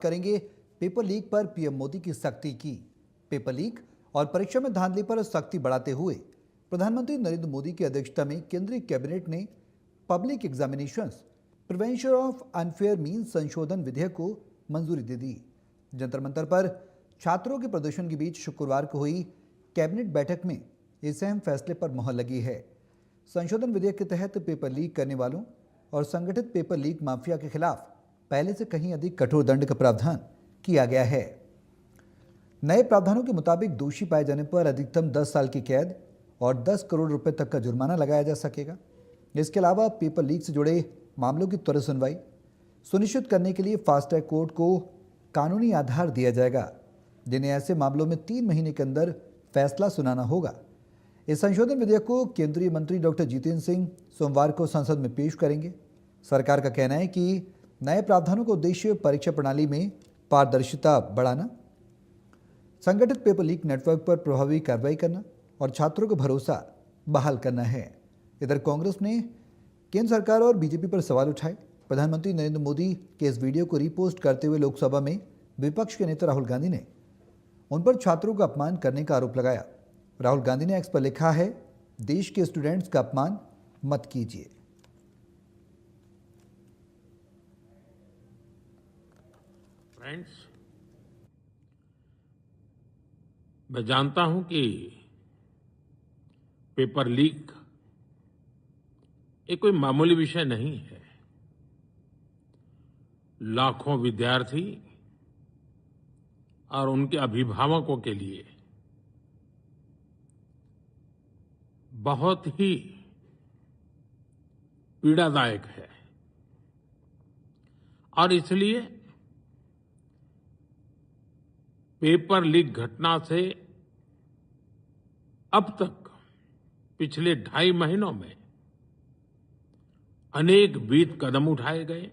करेंगे paper leak पर PM Modi की सख्ती की। पेपर लीक और परीक्षा में धांधली पर सख्ती बढ़ाते हुए प्रधानमंत्री नरेंद्र मोदी की अध्यक्षता में केंद्रीय कैबिनेट ने public examinations prevention of unfair means संशोधन विधेयक को मंजूरी दे दी। जंतर मंतर पर छात्रों के प्रदर्शन के बीच शुक्रवार को हुई कैबिनेट बैठक में इस अहम फैसले पर मुहर लगी है। संशोधन विधेयक के तहत पेपर लीक करने वालों और संगठित पेपर लीक माफिया के खिलाफ पहले से कहीं अधिक कठोर दंड का प्रावधान किया गया है। नए प्रावधानों के मुताबिक दोषी पाए जाने पर अधिकतम 10 साल की कैद और 10 करोड़ रुपए तक का जुर्माना लगाया जा सकेगा। इसके अलावा पेपर लीक से जुड़े मामलों की त्वरित सुनवाई सुनिश्चित करने के लिए फास्ट ट्रैक कोर्ट को कानूनी आधार दिया जाएगा, जिन्हें ऐसे मामलों में 3 महीने के अंदर फैसला सुनाना होगा। इस संशोधन विधेयक को केंद्रीय मंत्री डॉक्टर जितेंद्र सिंह सोमवार को संसद में पेश करेंगे। सरकार का कहना है कि नए प्रावधानों का उद्देश्य परीक्षा प्रणाली में पारदर्शिता बढ़ाना, संगठित पेपर लीक नेटवर्क पर प्रभावी कार्रवाई करना और छात्रों का भरोसा बहाल करना है। इधर कांग्रेस ने केंद्र सरकार और बीजेपी पर सवाल उठाए। प्रधानमंत्री नरेंद्र मोदी के इस वीडियो को रीपोस्ट करते हुए लोकसभा में विपक्ष के नेता राहुल गांधी ने उन पर छात्रों का अपमान करने का आरोप लगाया। राहुल गांधी ने एक्स पर लिखा है, देश के स्टूडेंट्स का अपमान मत कीजिए। फ्रेंड्स, मैं जानता हूं कि पेपर लीक ये कोई मामूली विषय नहीं है। लाखों विद्यार्थी और उनके अभिभावकों के लिए बहुत ही पीड़ादायक है और इसलिए पेपर लीक घटना से अब तक पिछले 2.5 महीनों में अनेक विध कदम उठाए गए,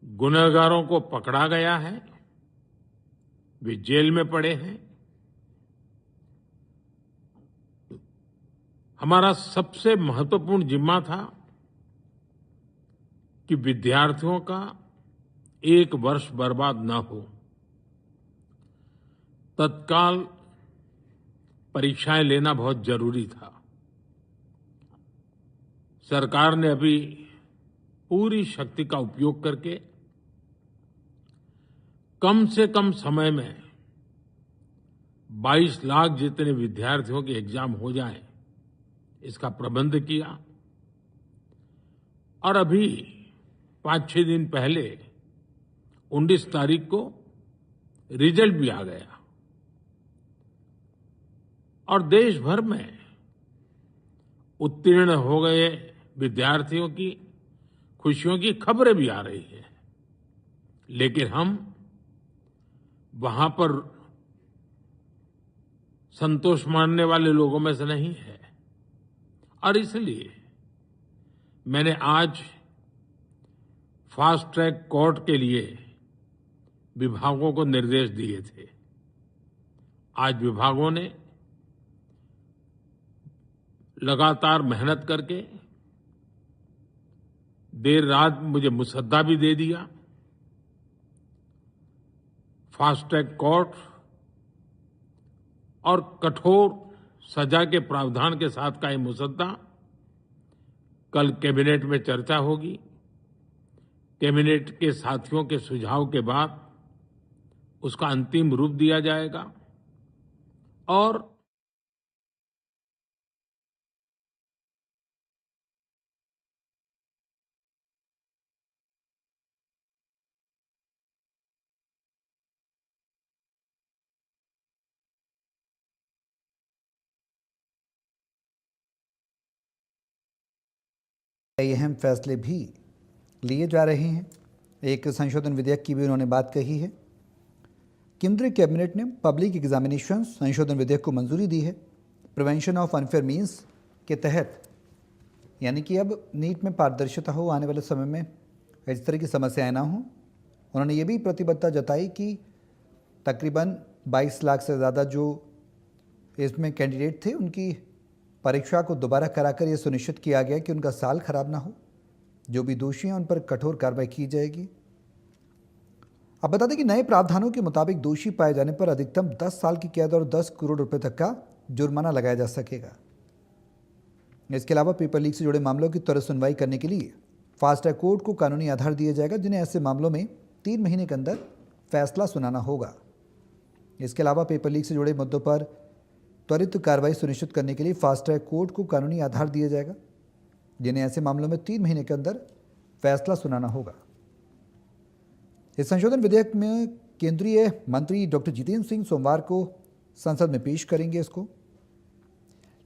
गुनहगारों को पकड़ा गया है, वे जेल में पड़े हैं। हमारा सबसे महत्वपूर्ण जिम्मा था कि विद्यार्थियों का 1 वर्ष बर्बाद न हो। तत्काल परीक्षाएं लेना बहुत जरूरी था। सरकार ने अभी पूरी शक्ति का उपयोग करके कम से कम समय में 22 लाख जितने विद्यार्थियों के एग्जाम हो जाएं, इसका प्रबंध किया। और अभी 5-6 दिन पहले 19 तारीख को रिजल्ट भी आ गया और देश भर में उत्तीर्ण हो गए विद्यार्थियों की खुशियों की खबरें भी आ रही हैं। लेकिन हम वहां पर संतोष मानने वाले लोगों में से नहीं है और इसलिए मैंने आज फास्ट ट्रैक कोर्ट के लिए विभागों को निर्देश दिए थे। आज विभागों ने लगातार मेहनत करके देर रात मुझे मुसद्दा भी दे दिया। फास्ट ट्रैक कोर्ट और कठोर सजा के प्रावधान के साथ का ये मुसद्दा कल कैबिनेट में चर्चा होगी। कैबिनेट के साथियों के सुझाव के बाद उसका अंतिम रूप दिया जाएगा और कई अहम फैसले भी लिए जा रहे हैं। एक संशोधन विधेयक की भी उन्होंने बात कही है। केंद्रीय कैबिनेट ने पब्लिक एग्जामिनेशन संशोधन विधेयक को मंजूरी दी है। प्रिवेंशन ऑफ अनफेयर मीन्स के तहत, यानी कि अब नीट में पारदर्शिता हो, आने वाले समय में इस तरह की समस्याएं ना हो। उन्होंने ये भी प्रतिबद्धता जताई कि तकरीबन 22 लाख से ज़्यादा जो इसमें कैंडिडेट थे, उनकी परीक्षा को दोबारा कराकर यह सुनिश्चित किया गया कि उनका साल खराब ना हो। जो भी दोषी हैं उन पर कठोर कार्रवाई की जाएगी। अब बता दें कि नए प्रावधानों के मुताबिक दोषी पाए जाने पर अधिकतम 10 साल की कैद और 10 करोड़ रुपए तक का जुर्माना लगाया जा सकेगा। इसके अलावा पेपर लीक से जुड़े मामलों की त्वरित सुनवाई करने के लिए फास्ट ट्रैक कोर्ट को कानूनी आधार दिया जाएगा, जिन्हें ऐसे मामलों में 3 महीने के अंदर फैसला सुनाना होगा। इसके अलावा पेपर लीक से जुड़े मुद्दों पर त्वरित कार्रवाई सुनिश्चित करने के लिए फास्ट ट्रैक कोर्ट को कानूनी आधार दिया जाएगा, जिन्हें ऐसे मामलों में 3 महीने के अंदर फैसला सुनाना होगा। इस संशोधन विधेयक में केंद्रीय मंत्री डॉक्टर जितेंद्र सिंह सोमवार को संसद में पेश करेंगे इसको।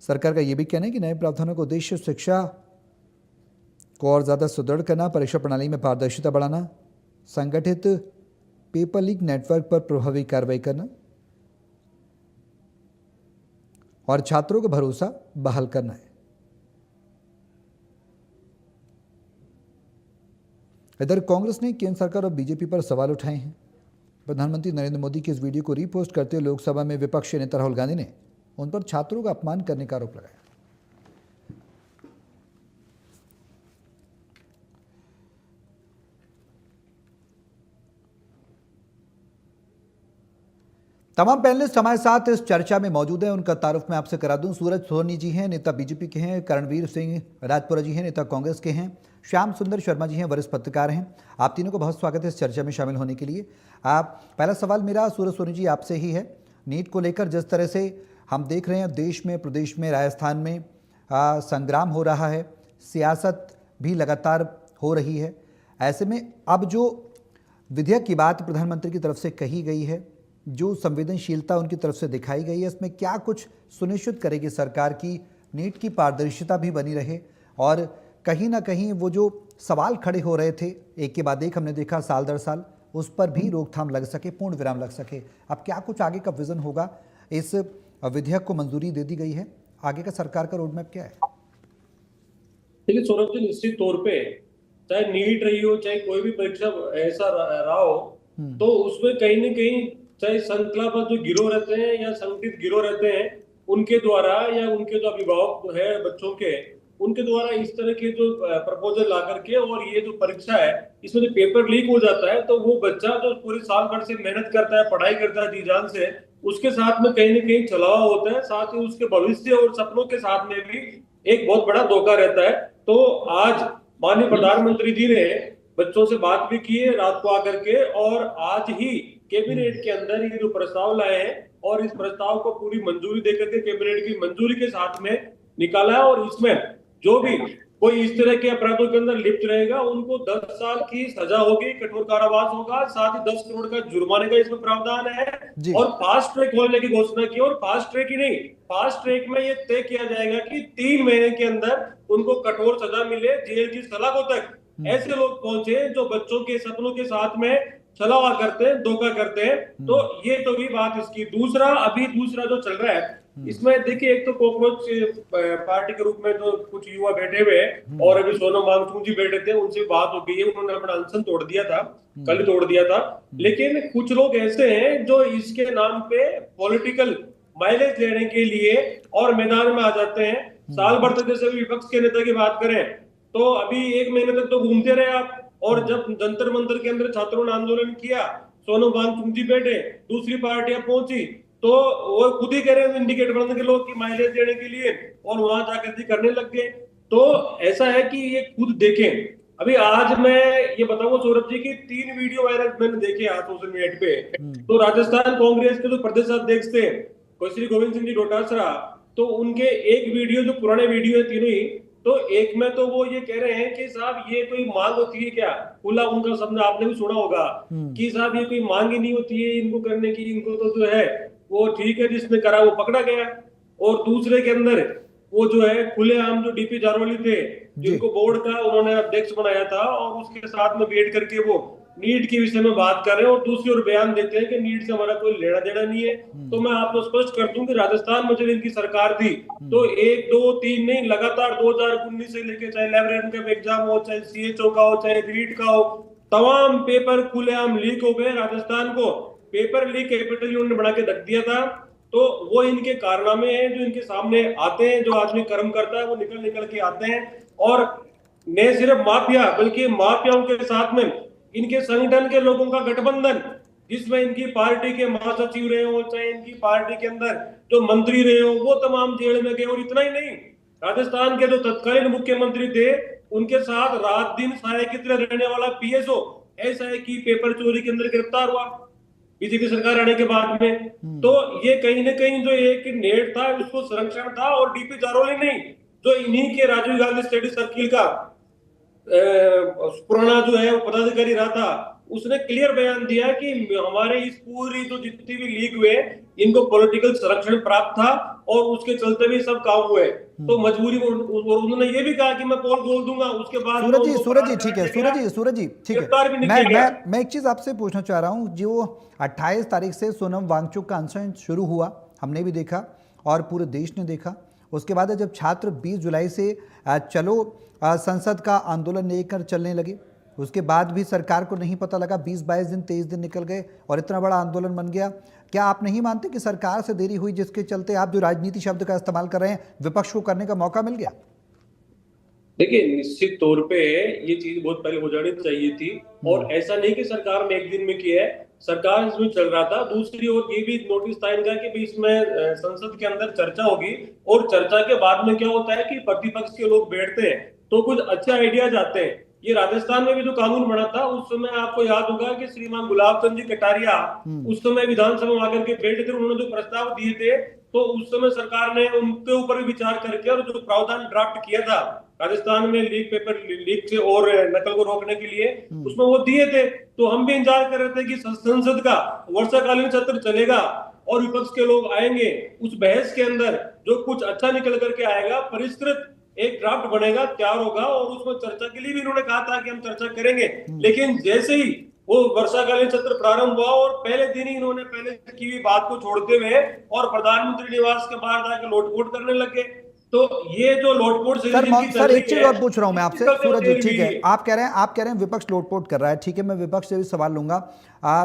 सरकार का यह भी कहना है कि नए प्रावधानों का उद्देश्य शिक्षा को और ज़्यादा सुदृढ़ करना, परीक्षा प्रणाली में पारदर्शिता बढ़ाना, संगठित पेपर लीक नेटवर्क पर प्रभावी कार्रवाई करना और छात्रों का भरोसा बहाल करना है। इधर कांग्रेस ने केंद्र सरकार और बीजेपी पर सवाल उठाए हैं। प्रधानमंत्री नरेंद्र मोदी की इस वीडियो को रीपोस्ट करते हुए लोकसभा में विपक्षी नेता राहुल गांधी ने उन पर छात्रों का अपमान करने का आरोप लगाया। तमाम पैनलिस्ट हमारे साथ इस चर्चा में मौजूद हैं। उनका तारुफ मैं आपसे करा दूं। सूरज सोनी जी हैं, नेता बीजेपी के हैं। करणवीर सिंह राजपुरा जी हैं, नेता कांग्रेस के हैं। श्याम सुंदर शर्मा जी हैं, वरिष्ठ पत्रकार हैं। आप तीनों को बहुत स्वागत है इस चर्चा में शामिल होने के लिए। पहला सवाल मेरा सूरज सोनी जी आपसे ही है। नीट को लेकर जिस तरह से हम देख रहे हैं देश में, प्रदेश में, राजस्थान में संग्राम हो रहा है, सियासत भी लगातार हो रही है, ऐसे में अब जो विधेयक की बात प्रधानमंत्री की तरफ से कही गई है, जो संवेदनशीलता उनकी तरफ से दिखाई गई है, इसमें क्या कुछ सुनिश्चित करेगी सरकार की नीट की पारदर्शिता भी बनी रहे और कहीं ना कहीं वो जो सवाल खड़े हो रहे थे एक के बाद एक हमने देखा साल दर साल, उस पर भी रोकथाम लग सके, पूर्ण विराम लग सके। अब क्या कुछ आगे का विजन होगा? इस विधेयक को मंजूरी दे दी गई है, आगे का सरकार का रोड मैप क्या है? देखिए सौरभ जी, निश्चित तौर पे चाहे नीट रही हो, चाहे कोई भी परीक्षा ऐसा रहा हो, तो उसमें कहीं ना कहीं चाहे संख्याबद्ध जो गिरोह रहते हैं या संगठित गिरोह रहते हैं, उनके द्वारा या उनके जो अभिभावक है बच्चों के, उनके द्वारा इस तरह के जो प्रपोजल ला करके और ये जो परीक्षा है इसमें जो पेपर लीक हो जाता है, तो वो बच्चा जो पूरे साल भर से मेहनत करता है, पढ़ाई करता है जी जान से, उसके साथ में कहीं ना कहीं छलावा होता है, साथ ही उसके भविष्य और सपनों के साथ में भी एक बहुत बड़ा धोखा रहता है। तो आज माननीय प्रधानमंत्री जी ने बच्चों से बात भी की है रात को आकर के, और आज ही कैबिनेट के अंदर ये जो प्रस्ताव लाए हैं और इस प्रस्ताव को पूरी मंजूरी देकर के कैबिनेट की मंजूरी के साथ में निकाला है। और इसमें जो भी कोई इस तरह के अपराधों के अंदर लिप्त रहेगा उनको 10 साल की सजा होगी, कठोर कारावास होगा, साथ ही 10 करोड़ का जुर्माने का इसमें प्रावधान है। और फास्ट ट्रैक खोलने की घोषणा की, और फास्ट ट्रैक ही नहीं, फास्ट ट्रैक में ये तय किया जाएगा कि 3 महीने के अंदर उनको कठोर सजा मिले, जेल की सलाखों तक ऐसे लोग पहुंचे जो बच्चों के सपनों के साथ में छलावा करते हैं, धोखा करते हैं। तो ये तो भी बात इसकी। दूसरा जो चल रहा है इसमें देखिए, एक तो कॉकरोच पार्टी के रूप में जो कुछ युवा बैठे हुए हैं और अभी सोनम वांगचुक जी बैठे थे, उनसे बात हो गई है, उन्होंने अपना अनशन तोड़ दिया था, कल तोड़ दिया था। लेकिन कुछ लोग ऐसे हैं जो इसके नाम पे पॉलिटिकल माइलेज लेने के लिए और मैदान में आ जाते हैं। साल भर तक जैसे विपक्ष के नेता की बात करें तो अभी 1 महीने तक तो घूमते रहे आप, और जब जंतर मंतर के अंदर छात्रों ने आंदोलन किया, सोनम वांगचुक जी बैठे, दूसरी पार्टियां पहुंची, तो वो खुद ही कह रहे हैं इंडिकेटर बनने के लोग की माइलेज देने के लिए, और वहां जाकर के करने लग गए। तो ऐसा है कि ये खुद देखें। अभी आज मैं ये बताऊंगा सौरभ जी की 3 वीडियो वायरल मैंने देखे आज सोशल मीडिया पे। तो राजस्थान कांग्रेस के जो प्रदेश अध्यक्ष थे श्री गोविंद सिंह जी डोटासरा, तो उनके एक वीडियो, जो पुराने वीडियो है तीनों ही, तो एक में तो वो ये कह रहे हैं कि साहब ये कोई मांग होती है क्या, खुला उनका शब्द आपने भी सुना होगा कि साहब ये कोई मांग ही नहीं होती है इनको करने की, इनको तो जो है वो ठीक है, जिसने करा वो पकड़ा गया। और दूसरे के अंदर वो जो है खुलेआम जो डीपी जारवाली थे, जिनको बोर्ड का उन्होंने अध्यक्ष बनाया था, और उसके साथ में बैठ करके वो नीट के विषय में बात कर रहे हैं, और दूसरी ओर बयान देते हैं कि नीट से हमारा कोई लेना देना नहीं है। तो मैं आपको स्पष्ट कर दूं कि राजस्थान में जब इनकी सरकार थी तो 1, 2, 3 नहीं, लगातार 2019 से लेके चाहे लाइब्रेरियन का एग्जाम हो, चाहे सीएचओ का हो, चाहे रीट का हो, तमाम पेपर खुलेआम लीक हो गए। राजस्थान को पेपर लीक कैपिटल इन्होंने बना के रख दिया था। तो वो इनके कारनामे हैं जो इनके सामने आते हैं। जो आदमी कर्म करता है वो निकल के आते हैं, और न सिर्फ माफिया बल्कि माफियाओं के साथ में इनके संगठन के लोगों का गठबंधन, जिसमें इनकी पार्टी के महासचिव रहे हो, चाहे इनकी पार्टी के अंदर जो मंत्री रहे हो, वो तमाम जेल में गए। और इतना ही नहीं, राजस्थान के जो तत्कालीन मुख्यमंत्री थे, उनके साथ रात दिन साय की तरह रहने वाला पीएसओ एसआई की पेपर चोरी के अंदर गिरफ्तार हुआ बीजेपी सरकार आने के बाद में। तो ये कहीं ना कहीं जो एक नेट था, उसको संरक्षण था। और डीपी जारोली नहीं, जो इन्हीं के राजीव गांधी स्टडी सर्किल का पुराना जो है वो पदाधिकारी रहा था, उसने क्लियर बयान दिया कि हमारे इस पूरी जो जितनी भी लीक हुए, इनको पॉलिटिकल संरक्षण प्राप्त था और उसके चलते भी सब काम हुए। तो मजबूरी उन्होंने ये भी कहा कि मैं पोल खोल दूंगा, उसके बाद सूरज जी ठीक है, सूरज जी ठीक है। मैं एक चीज आपसे पूछना चाह रहा हूं, जो 28 तारीख से सोनम वांगचुक का अनशन शुरू हुआ, हमने भी देखा और पूरे देश ने देखा। उसके बाद जब छात्र 20 जुलाई से चलो संसद का आंदोलन लेकर चलने लगे, उसके बाद भी सरकार को नहीं पता लगा, 20-22 दिन 23 दिन निकल गए और इतना बड़ा आंदोलन बन गया। क्या आप नहीं मानते कि सरकार से देरी हुई, जिसके चलते आप जो राजनीति शब्द का इस्तेमाल कर रहे हैं, विपक्ष को करने का मौका मिल गया? देखिए, निश्चित तौर पे ये चीज बहुत पहले हो जानी चाहिए थी। और ऐसा नहीं कि सरकार ने एक दिन में किया है, सरकार इसमें चल रहा था। दूसरी ओर ये भी नोटिस था इनका कि भी इसमें संसद के अंदर चर्चा होगी, और चर्चा के बाद में क्या होता है कि प्रतिपक्ष के लोग बैठते हैं तो कुछ अच्छे आइडियाज आते हैं। ये राजस्थान में भी जो कानून बना था, उस समय आपको याद होगा कि श्रीमान गुलाब चंद जी कटारिया उस समय विधानसभा में आकर के बैठे थे। उन्होंने जो प्रस्ताव दिए थे, तो उस समय सरकार ने उनके ऊपर भी विचार करके और जो प्रावधान ड्राफ्ट किया था राजस्थान में पेपर लीक से और नकल को रोकने के लिए, उसमें वो दिए थे। तो हम भी इंतजार कर रहे थे कि संसद का वर्षाकालीन सत्र चलेगा और विपक्ष के लोग आएंगे, उस बहस के अंदर जो कुछ अच्छा निकल करके आएगा, परिष्कृत एक ड्राफ्ट बनेगा, तैयार होगा। और उसमें चर्चा के लिए भी इन्होंने कहा था कि हम चर्चा करेंगे। लेकिन जैसे ही वो वर्षाकालीन सत्र प्रारंभ हुआ और पहले दिन ही इन्होंने पहले की हुई बात को छोड़ते हुए और प्रधानमंत्री निवास के बाहर जाकर लोटपोट करने लगे। तो ये जो लोटपोट सर एक चीज और पूछ रहा हूं मैं आपसे, सूरज जी ठीक है, आप कह रहे हैं विपक्ष लोटपोट कर रहा है, ठीक है, मैं विपक्ष से भी सवाल लूंगा,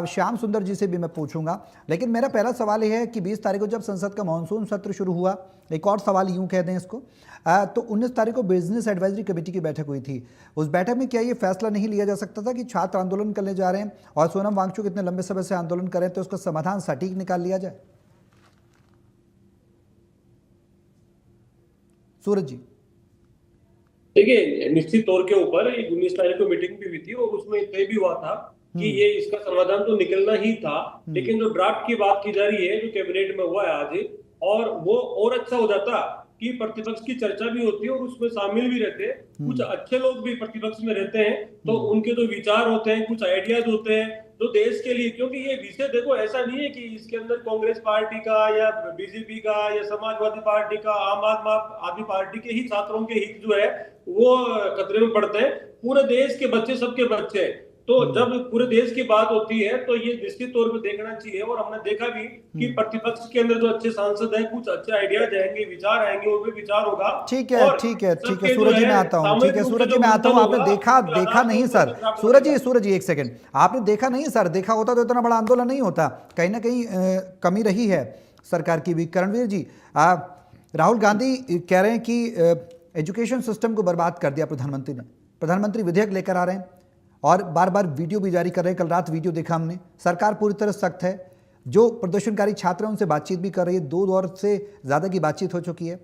श्याम सुंदर जी से भी मैं पूछूंगा। लेकिन मेरा पहला सवाल यह है कि 20 तारीख को जब संसद का मानसून सत्र शुरू हुआ, एक और सवाल यूं कह दें इसको, तो 19 तारीख को बिजनेस एडवाइजरी कमेटी की बैठक हुई थी। उस बैठक में क्या ये फैसला नहीं लिया जा सकता था कि छात्र आंदोलन करने जा रहे हैं और सोनम वांगचुक इतने लंबे समय से आंदोलन कर रहे हैं, तो उसका समाधान सटीक निकाल लिया जाए? सूरज जी देखिए, निश्चित तौर के ऊपर 19 तारीख को मीटिंग भी हुई थी और उसमें तय भी हुआ था कि ये इसका समाधान तो निकलना ही था। लेकिन जो ड्राफ्ट की बात की जा रही है, जो कैबिनेट में हुआ है आज, और वो और अच्छा हो जाता कि प्रतिपक्ष की चर्चा भी होती है और उसमें शामिल भी रहते हैं, कुछ अच्छे लोग भी प्रतिपक्ष में रहते हैं, तो उनके जो विचार होते हैं, कुछ आइडियाज होते हैं जो देश के लिए, क्योंकि ये विषय देखो ऐसा नहीं है कि इसके अंदर कांग्रेस पार्टी का या बीजेपी का या समाजवादी पार्टी का, आम आदमी पार्टी के ही छात्रों के हित जो है वो खतरे में पड़ते हैं। पूरे देश के बच्चे, सबके बच्चे। तो जब पूरे देश की बात होती है तो ये निश्चित तौर पर देखना चाहिए। और हमने देखा भी कि प्रतिपक्ष के अंदर जो अच्छे सांसद हैं, कुछ अच्छे आइडियाज आएंगे, विचार आएंगे, उनमें विचार होगा। ठीक है सूरज जी मैं आता हूँ, ठीक है सूरज जी मैं आता हूँ। आपने देखा नहीं सर, सूरज जी एक सेकंड, आपने देखा नहीं सर, देखा होता तो इतना बड़ा आंदोलन नहीं होता। कहीं ना कहीं कमी रही है सरकार की भी। करणवीर जी, राहुल गांधी कह रहे हैं कि एजुकेशन सिस्टम को बर्बाद कर दिया प्रधानमंत्री ने, प्रधानमंत्री विधेयक लेकर आ रहे हैं और बार बार वीडियो भी जारी कर रहे हैं। कल रात वीडियो देखा हमने। सरकार पूरी तरह सख्त है, जो प्रदर्शनकारी छात्र हैं उनसे बातचीत भी कर रही है, 2 दौर से ज़्यादा की बातचीत हो चुकी है।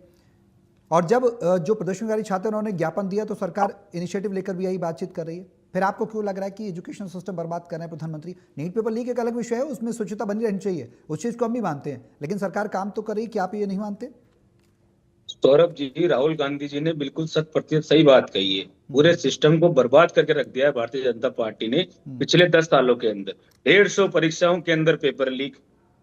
और जब जो प्रदर्शनकारी छात्र उन्होंने ज्ञापन दिया तो सरकार इनिशिएटिव लेकर भी यही बातचीत कर रही है। फिर आपको क्यों लग रहा है कि एजुकेशन सिस्टम बर्बाद कर रहे हैं प्रधानमंत्री? नीट पेपर लीक एक अलग विषय है, उसमें स्वच्छता बनी रहनी चाहिए, उस चीज़ को हम भी मानते हैं, लेकिन सरकार काम तो कर रही है। क्या आप ये नहीं मानते? सौरभ जी, राहुल गांधी जी ने बिल्कुल 100% सही बात कही है। पूरे सिस्टम को बर्बाद करके रख दिया है भारतीय जनता पार्टी ने पिछले 10 सालों के अंदर। 150 परीक्षाओं के अंदर पेपर लीक,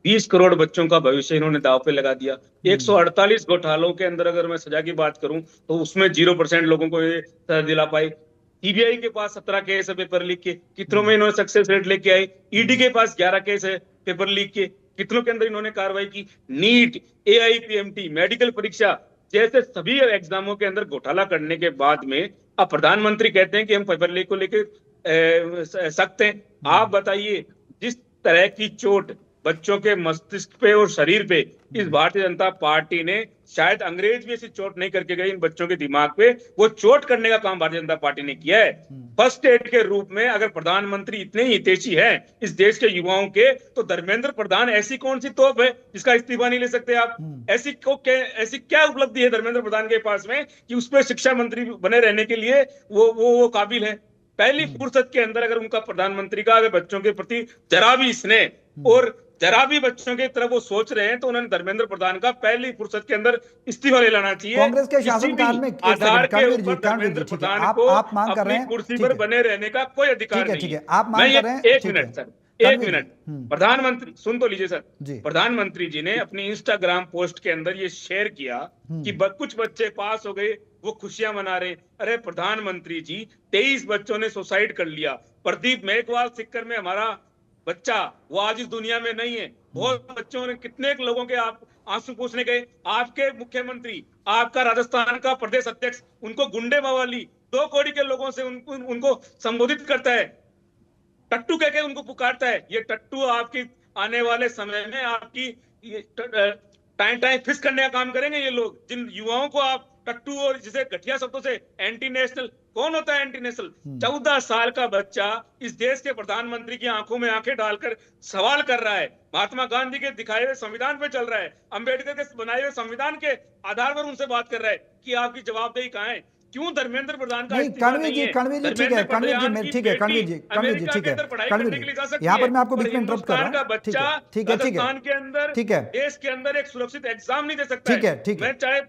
20 करोड़ बच्चों का भविष्य इन्होंने दांव पे लगा दिया। 148 घोटालों के अंदर अगर मैं सजा की बात करूं तो उसमें 0% लोगों को ये सजा दिला पाई। सीबीआई के पास 17 केस है पेपर लीक के, कितनों में इन्होंने सक्सेस रेट लेके आए। ईडी के पास 11 केस है पेपर लीक के, कितनों के अंदर इन्होंने कार्रवाई की। नीट, AIPMT, मेडिकल परीक्षा जैसे सभी एग्जामों के अंदर घोटाला करने के बाद में अब प्रधानमंत्री कहते हैं कि हम पेपर लीक को लेकर सख्त हैं। आप बताइए, जिस तरह की चोट बच्चों के मस्तिष्क पे और शरीर पे इस भारतीय जनता पार्टी ने शायद अंग्रेज भी ऐसी चोट नहीं करके गए इन बच्चों के दिमाग पे, वो चोट करने का काम भारतीय जनता पार्टी ने किया है। फर्स्ट एड के रूप में अगर प्रधानमंत्री इतने ही हितैषी है इस देश के युवाओं के, तो धर्मेंद्र प्रधान ऐसी कौन सी तोप है जिसका इस्तीफा नहीं ले सकते आप? ऐसी क्या उपलब्धि है धर्मेंद्र प्रधान के पास में कि उस पर शिक्षा मंत्री बने रहने के लिए वो काबिल है? पहली फुर्सत के अंदर अगर उनका प्रधानमंत्री का अगर बच्चों के प्रति जरा भी स्नेह और जरा भी बच्चों की तरफ वो सोच रहे हैं, तो उन्होंने धर्मेंद्र प्रधान का पहली फुर्सत के अंदर इस्तीफा ले लेना चाहिए। कांग्रेस के शासनकाल में आधार के ऊपर धर्मेंद्र प्रधान को आप मांग कर रहे हैं, अपनी कुर्सी पर बने रहने का कोई अधिकार नहीं है। आप मांग कर रहे हैं, एक मिनट सर, एक मिनट, प्रधानमंत्री सुन तो लीजिए सर। प्रधानमंत्री जी ने अपनी इंस्टाग्राम पोस्ट के अंदर ये शेयर किया कि कुछ बच्चे पास हो गए, वो खुशियां मना रहे। अरे प्रधानमंत्री जी, 23 बच्चों ने सुसाइड कर लिया। प्रदीप मेघवाल सिक्कर में हमारा बच्चा, वो आज इस दुनिया में नहीं है। बहुत बच्चों ने, कितने लोगों के आप आंसू पूछने गए। आपके मुख्यमंत्री, आपका राजस्थान का प्रदेश अध्यक्ष उनको गुंडे मवाली 2 कौड़ी के लोगों से उनको संबोधित करता है, टट्टू कह के उनको पुकारता है। ये टट्टू आपकी आने वाले समय में आपकी टाइम टाइम फिक्स करने का काम करेंगे ये लोग, जिन युवाओं को आप टट्टू और जिसे घटिया शब्दों से एंटी नेशनल, कौन होता है एंटी नेशनल? 14 साल का बच्चा इस देश के प्रधानमंत्री की आंखों में आंखें डालकर सवाल कर रहा है, महात्मा गांधी के दिखाए हुए संविधान पे चल रहा है, अंबेडकर के बनाए हुए संविधान के आधार पर उनसे बात कर रहा है कि आपकी जवाबदेही कहाँ है? क्यों धर्मेंद्र प्रधान का इस्तीफा नहीं है? कणवीर जी ठीक है, कणवीर जी ठीक है, यहाँ पर मैं आपको बीच में इंटरप्ट कर रहा हूँ। ठीक है राजस्थान के अंदर, ठीक है, देश के अंदर एक सुरक्षित एग्जाम नहीं दे सकता है। ठीक है, मैं चाहे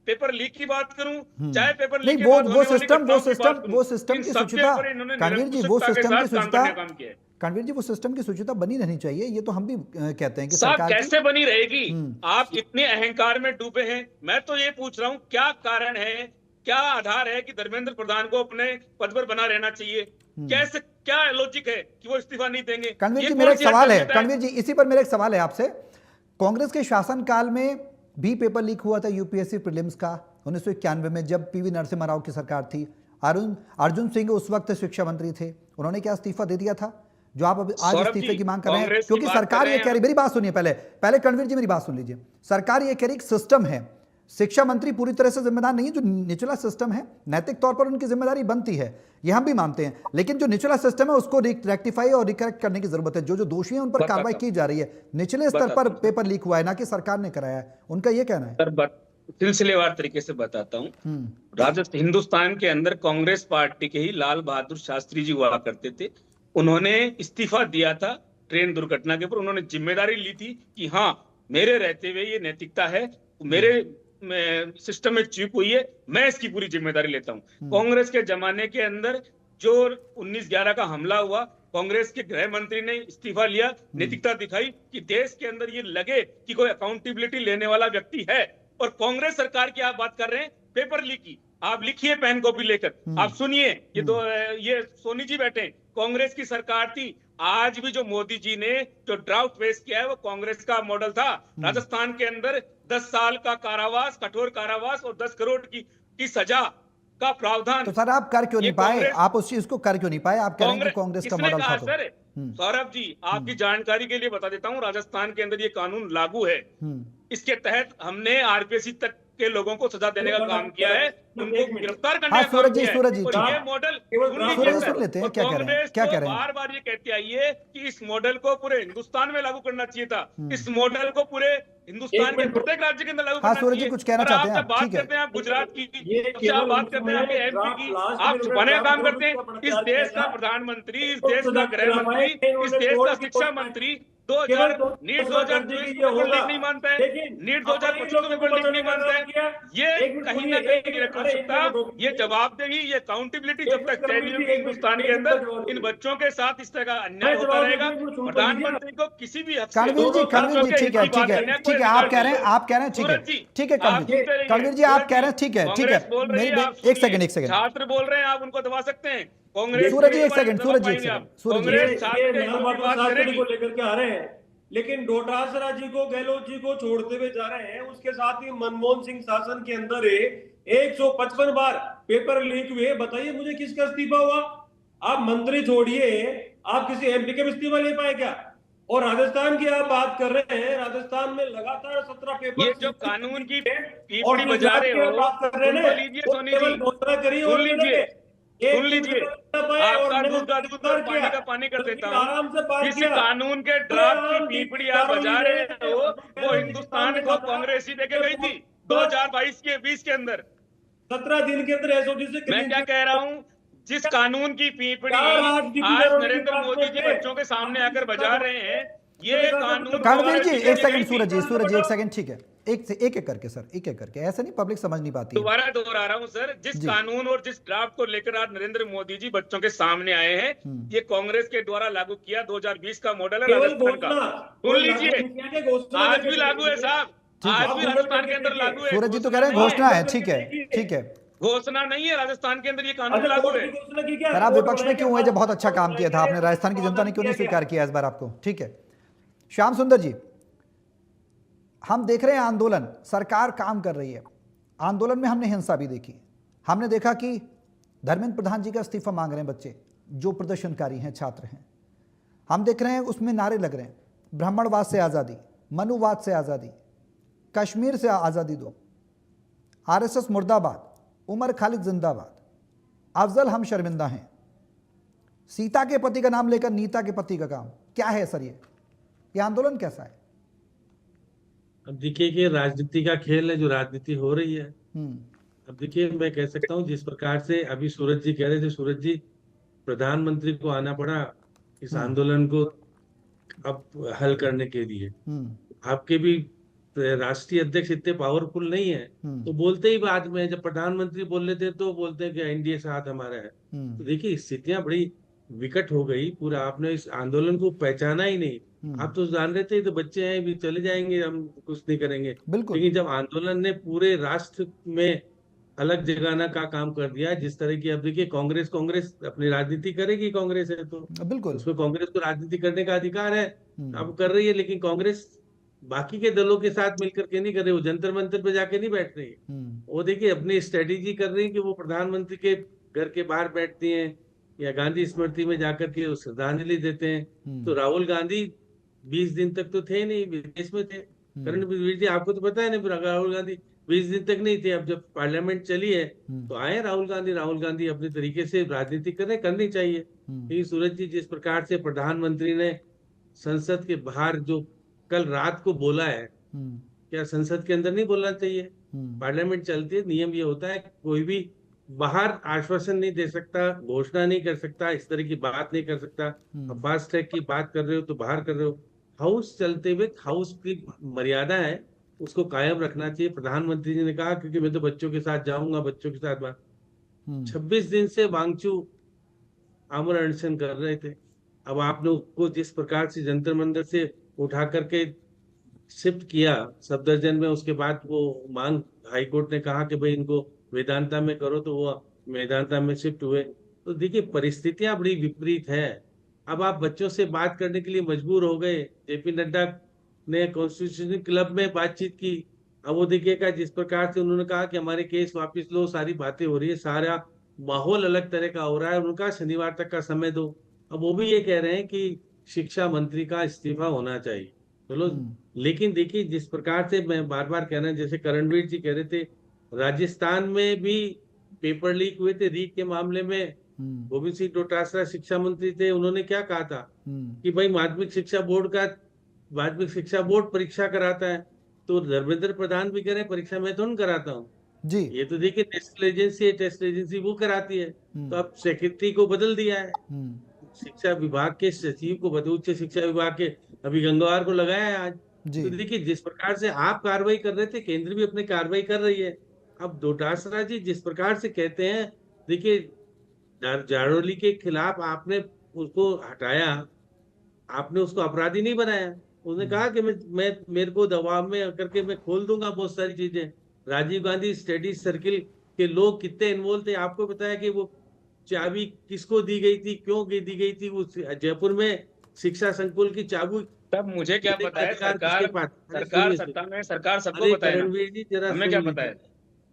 पेपर लीक की बात करूं, चाहे पेपर लीक नहीं, वो सिस्टम की शुचिता, कणवीर जी वो सिस्टम की शुचिता, कणवीर जी वो सिस्टम की शुचिता बनी रहनी चाहिए। ये तो हम भी कहते हैं कि सरकार कैसे बनी रहेगी? आप इतने अहंकार में डूबे हैं। मैं तो ये पूछ रहा हूं, क्या कारण है, क्या आधार है कि धर्मेंद्र प्रधान को अपने पद पर बना रहना चाहिए? कैसे, क्या लॉजिक है कि वो इस्तीफा नहीं देंगे? कणवीर जी मेरा एक सवाल है, कणवीर जी इसी पर मेरा एक सवाल है आपसे। कांग्रेस के शासनकाल में भी पेपर लीक हुआ था यूपीएससी प्रीलिम्स का 1991 में, जब पीवी नरसिम्हा राव की सरकार थी। अर्जुन सिंह उस वक्त शिक्षा मंत्री थे, उन्होंने क्या इस्तीफा दे दिया था जो आप अब आज इस्तीफे की मांग कर रहे हैं? क्योंकि सरकार ये कह रही, मेरी बात सुनिए पहले कणवीर जी मेरी बात सुन लीजिए। सरकार ये कह रही सिस्टम है, शिक्षा मंत्री पूरी तरह से जिम्मेदार नहीं है, जो निचला सिस्टम है नैतिक तौर पर उनकी जिम्मेदारी बनती है, ये हम भी मानते हैं, लेकिन जो निचला सिस्टम है उसको रेक्टिफाई और रिकरेक्ट करने की जरूरत है। जो दोषी हैं उन पर कार्रवाई की जा रही है। निचले स्तर पर पेपर लीक हुआ है, ना कि सरकार ने कराया है, उनका ये कहना है। सिलसिलेवार तरीके से बताता हूँ। राजस्थान, हिंदुस्तान के अंदर कांग्रेस पार्टी के ही लाल बहादुर शास्त्री जी हुआ करते थे। उन्होंने इस्तीफा दिया था ट्रेन दुर्घटना के ऊपर। उन्होंने जिम्मेदारी ली थी कि हाँ, मेरे रहते हुए ये नैतिकता है, मेरे सिस्टम में चूक हुई है, मैं इसकी पूरी जिम्मेदारी लेता हूं। कांग्रेस के जमाने के अंदर जो 19/11 का हमला हुआ, कांग्रेस के गृह मंत्री ने इस्तीफा लिया, नैतिकता दिखाई कि देश के अंदर ये लगे कि कोई अकाउंटेबिलिटी लेने वाला व्यक्ति है। और कांग्रेस सरकार की आप बात कर रहे हैं पेपर लीक की, आप लिखिए पेन कॉपी लेकर, आप सुनिए। ये सोनी जी बैठे, कांग्रेस की सरकार थी। आज भी जो मोदी जी ने जो ड्राफ्ट पेश किया है वो कांग्रेस का मॉडल था। राजस्थान के अंदर 10 साल का कारावास, कठोर कारावास और 10 करोड़ की सजा का प्रावधान। तो सर आप कर क्यों नहीं पाए? आप उस चीज को कर क्यों नहीं पाए? आप कह रहे हैं कि कांग्रेस का मॉडल था। सर सौरभ जी, आपकी जानकारी के लिए बता देता हूं, राजस्थान के अंदर ये कानून लागू है। इसके तहत हमने आरपीएससी तक के लोगों को सजा देने का काम किया है, उनको गिरफ्तार करने का काम किया है। सूरज जी और ये मॉडल सुन लेते हैं, क्या कह रहे हैं? बार बार ये कहती आई है कि इस मॉडल को पूरे हिंदुस्तान में लागू करना चाहिए था। इस मॉडल को पूरे हिंदुस्तान के प्रत्येक राज्य के अंदर लागू करना चाहिए। सूरज जी कुछ कहना चाहते हैं? बात करते हैं आप गुजरात की, आप बात करते हैं आपके एमपी की, आप छुपाने का काम करते हैं। इस देश का प्रधानमंत्री, इस देश का गृह मंत्री, इस देश का शिक्षा मंत्री 2000 नीट 2024 को पेपर लीक नहीं मानता है, नीट 2025 को पेपर लीक नहीं मानता है। ये कहीं ना कहीं नहीं रख सकता। ये जवाबदेही, ये अकाउंटेबिलिटी जब तक तय नहीं होगी हिंदुस्तान के अंदर, इन बच्चों के साथ इस तरह का अन्याय होता रहेगा। प्रधानमंत्री को किसी भी कणवीर जी ठीक है, आप कह रहे हैं ठीक है कणवीर जी आप कह रहे हैं ठीक है। एक सेकंड छात्र बोल रहे हैं, आप उनको दबा सकते हैं। सूरज जी एक सेकंड को लेकर के आ रहे हैं, लेकिन डोटासरा जी को, गहलोत जी को छोड़ते हुए जा रहे हैं। उसके साथ ही मनमोहन सिंह शासन के अंदर 155 बार पेपर लीक हुए। बताइए मुझे किसका इस्तीफा हुआ? आप मंत्री छोड़िए, आप किसी एमपी के भी इस्तीफा ले पाए क्या? और राजस्थान की आप बात कर रहे हैं, राजस्थान में लगातार 17 पेपर ये जो कानून की और पीपड़ी बजा गुजरात रहे की आप हो, बात कर रहे हैं उनको ना, लीजिए वो सोनी केवल जी, घोषणा करी और सुन लीजिए, एक सुन दिन लीजिए। कर पाए और आपका नया दूध का दूध और स्वीकार पानी किया, का पानी कर बल्कि देता हूँ। आराम से पार जिस किया। कानून के ड्राफ्ट की आम पीपड़ी आप चारों बजा लीडर रहे हो, वो हिंदुस्तान को कांग्रेस ही देके गई थी 2022 के अंदर। 17 दिन के अंदर एसओजी से मैं क्लीन क्या चिट कह रहा हूँ, जिस कानून की पीपड़ी चार आज आज डिप्टी नरेंद्र मोदी जी थे। बच्चों के सामने आकर बजा रहे हैं, ये कानून कर्णवीर जी कांग्रेस ही एक देके सेकंड, गई सूरज थी। जी, सूरज जी एक सेकंड, ठीक है, एक एक करके सर, एक एक करके, ऐसा नहीं पब्लिक समझ नहीं पाती है। दोबारा दोहरा रहा हूं सर, जिस जी। कानून और जिस ड्राफ्ट को लेकर आज नरेंद्र मोदी जी बच्चों के सामने आए हैं, ये कांग्रेस के द्वारा लागू किया 2020 का मॉडल है केवल राजस्थान का। घोषणा, सुन कोई लीजिए, लागू नहीं किया कि घोषणा आज करके भी लागू है देखिए। साहब, ठीक है। आज भी आप राजस्थान करके के अंदर देखिए। लागू है। सूरज जी तो कह घोषणा रहे हैं नहीं घोषणा है, करके ठीक है, देखिए। ठीक है। घोषणा नहीं है, राजस्थान के अंदर ये कानून अच्छा, लागू कोर्ट है। की घोषणा की क्या? सर आप कोर्ट विपक्ष में बनाएंगे, क्यों हुए जब बहुत अच्छा कोर्ट काम किया था आपने, बनाएंगे, राजस्थान की जनता ने क्यों नहीं किया स्वीकार किया इस बार आपको? ठीक है, श्याम सुंदर जी, हम देख रहे हैं आंदोलन, सरकार काम कर रही है, आंदोलन में हमने हिंसा भी देखी, हमने देखा कि धर्मेंद्र प्रधान जी का इस्तीफा मांग रहे हैं बच्चे जो प्रदर्शनकारी हैं, छात्र हैं, हम देख रहे हैं उसमें नारे लग रहे हैं, ब्राह्मणवाद से आज़ादी, मनुवाद से आज़ादी, कश्मीर से आज़ादी दो, आरएसएस मुर्दाबाद, उमर खालिद जिंदाबाद, अफजल हम शर्मिंदा हैं, सीता के पति का नाम लेकर नीता के पति का काम, क्या है सर ये आंदोलन कैसा है? अब देखिए कि राजनीति का खेल है, जो राजनीति हो रही है। हम्म, अब देखिए, मैं कह सकता हूँ जिस प्रकार से अभी सूरज जी कह रहे थे, सूरज जी, प्रधानमंत्री को आना पड़ा इस आंदोलन को अब हल करने के लिए। आपके भी राष्ट्रीय अध्यक्ष इतने पावरफुल नहीं है, तो बोलते ही बाद में, जब प्रधानमंत्री बोल लेते हैं तो बोलते हैं कि एनडीए साथ हमारा है। तो देखिए स्थितियां बड़ी विकट हो गई, पूरा आपने इस आंदोलन को पहचाना ही नहीं। आप तो जान रहे थे तो बच्चे हैं भी चले जाएंगे, हम कुछ नहीं करेंगे, बिल्कुल। लेकिन जब आंदोलन ने पूरे राष्ट्र में अलग जगाना का काम कर दिया, जिस तरह की, अब देखिए कांग्रेस अपनी राजनीति करेगी, कांग्रेस है तो बिल्कुल उसमें कांग्रेस को राजनीति करने का अधिकार है, अब कर रही है, लेकिन कांग्रेस बाकी के दलों के साथ मिलकर के नहीं कर रही, वो जंतर मंतर पे जाके नहीं बैठ रही है। वो देखिए अपनी स्ट्रेटेजी कर रही है कि वो प्रधानमंत्री के घर के बाहर बैठती हैं या गांधी स्मृति में जाकर के श्रद्धांजलि देते हैं। तो राहुल गांधी 20 दिन तक तो थे नहीं, विदेश में थे। करण जी, आपको तो पता है ना, राहुल गांधी 20 दिन तक नहीं थे। अब जब पार्लियामेंट चली है तो आए राहुल गांधी अपने तरीके से राजनीति करनी चाहिए। लेकिन सूरज जी, जिस प्रकार से प्रधानमंत्री ने संसद के बाहर जो कल रात को बोला है, क्या संसद के अंदर नहीं बोलना चाहिए? पार्लियामेंट चलती है, नियम ये होता है कोई भी बाहर आश्वासन नहीं दे सकता, घोषणा नहीं कर सकता, इस तरह की बात नहीं कर सकता। अब फास्ट ट्रैक की बात कर रहे हो तो बाहर कर रहे हो। हाउस चलते हुए हाउस की मर्यादा है, उसको कायम रखना चाहिए। प्रधानमंत्री जी ने कहा क्योंकि मैं तो बच्चों के साथ जाऊंगा, बच्चों के साथ बात। 26 दिन से वांगचू आमरण अनशन कर रहे थे। अब आप लोग को जिस प्रकार से जंतर मंतर से उठा करके शिफ्ट किया सफदरजंग में, उसके बाद वो मांग हाईकोर्ट ने कहा कि भाई इनको वेदांता में करो, तो वो वेदांता में शिफ्ट हुए। तो देखिए परिस्थितियां बड़ी विपरीत है। अब आप बच्चों से बात करने के लिए मजबूर हो गए। जेपी नड्डा ने कॉन्स्टिट्यूशन क्लब में बातचीत की। अब वो देखिएगा जिस प्रकार से उन्होंने कहा कि हमारे केस वापस लो, सारी बातें हो रही है, सारा माहौल अलग तरह का हो रहा है। उनका शनिवार तक का समय दो। अब वो भी ये कह रहे हैं कि शिक्षा मंत्री का इस्तीफा होना चाहिए। चलो, लेकिन देखिए जिस प्रकार से मैं बार बार कह रहा हूं, जैसे करणवीर जी कह रहे थे, राजस्थान में भी पेपर लीक हुए थे रीट के मामले में। गोविंद सिंह डोटासरा शिक्षा मंत्री थे, उन्होंने क्या कहा था कि भाई माध्यमिक शिक्षा बोर्ड परीक्षा कराता है, तो धर्मेंद्र प्रधान भी कह रहे हैं परीक्षा मैं तो नहीं कराता हूँ जी। ये तो देखिए टेस्ट एजेंसी वो कराती है। तो अब सेक्रेटरी को बदल दिया है, शिक्षा विभाग के सचिव को बदल, उच्च शिक्षा विभाग के अभी गंगवार को लगाया है आज। तो देखिए जिस प्रकार से आप कार्रवाई कर रहे थे, केंद्र भी अपनी कार्रवाई कर रही है। अब डोटासरा जी जिस प्रकार से कहते हैं, देखिए जाड़ोली के खिलाफ आपने उसको हटाया, आपने उसको अपराधी नहीं बनाया। उसने कहा कि मैं मेरे को दबाव में करके मैं खोल दूंगा बहुत सारी चीजें। राजीव गांधी स्टडी सर्किल के लोग कितने इन्वॉल्व थे, आपको बताया कि वो चाबी किसको दी गई थी, क्यों दी गई थी। वो जयपुर में शिक्षा संकुल की चाबी तब मुझे क्या पता है, सरकार सत्ता में, सरकार सबको अरे पता है ना, करणवीर जी जरा हमें क्या पता है?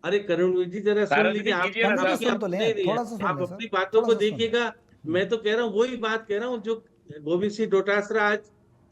अरे करणवीर जी जरा सुन लीजिए, आप अपनी बातों को देखिएगा। मैं तो कह रहा हूँ वही बात कह रहा हूँ जो गोविंद सिंह डोटासरा आज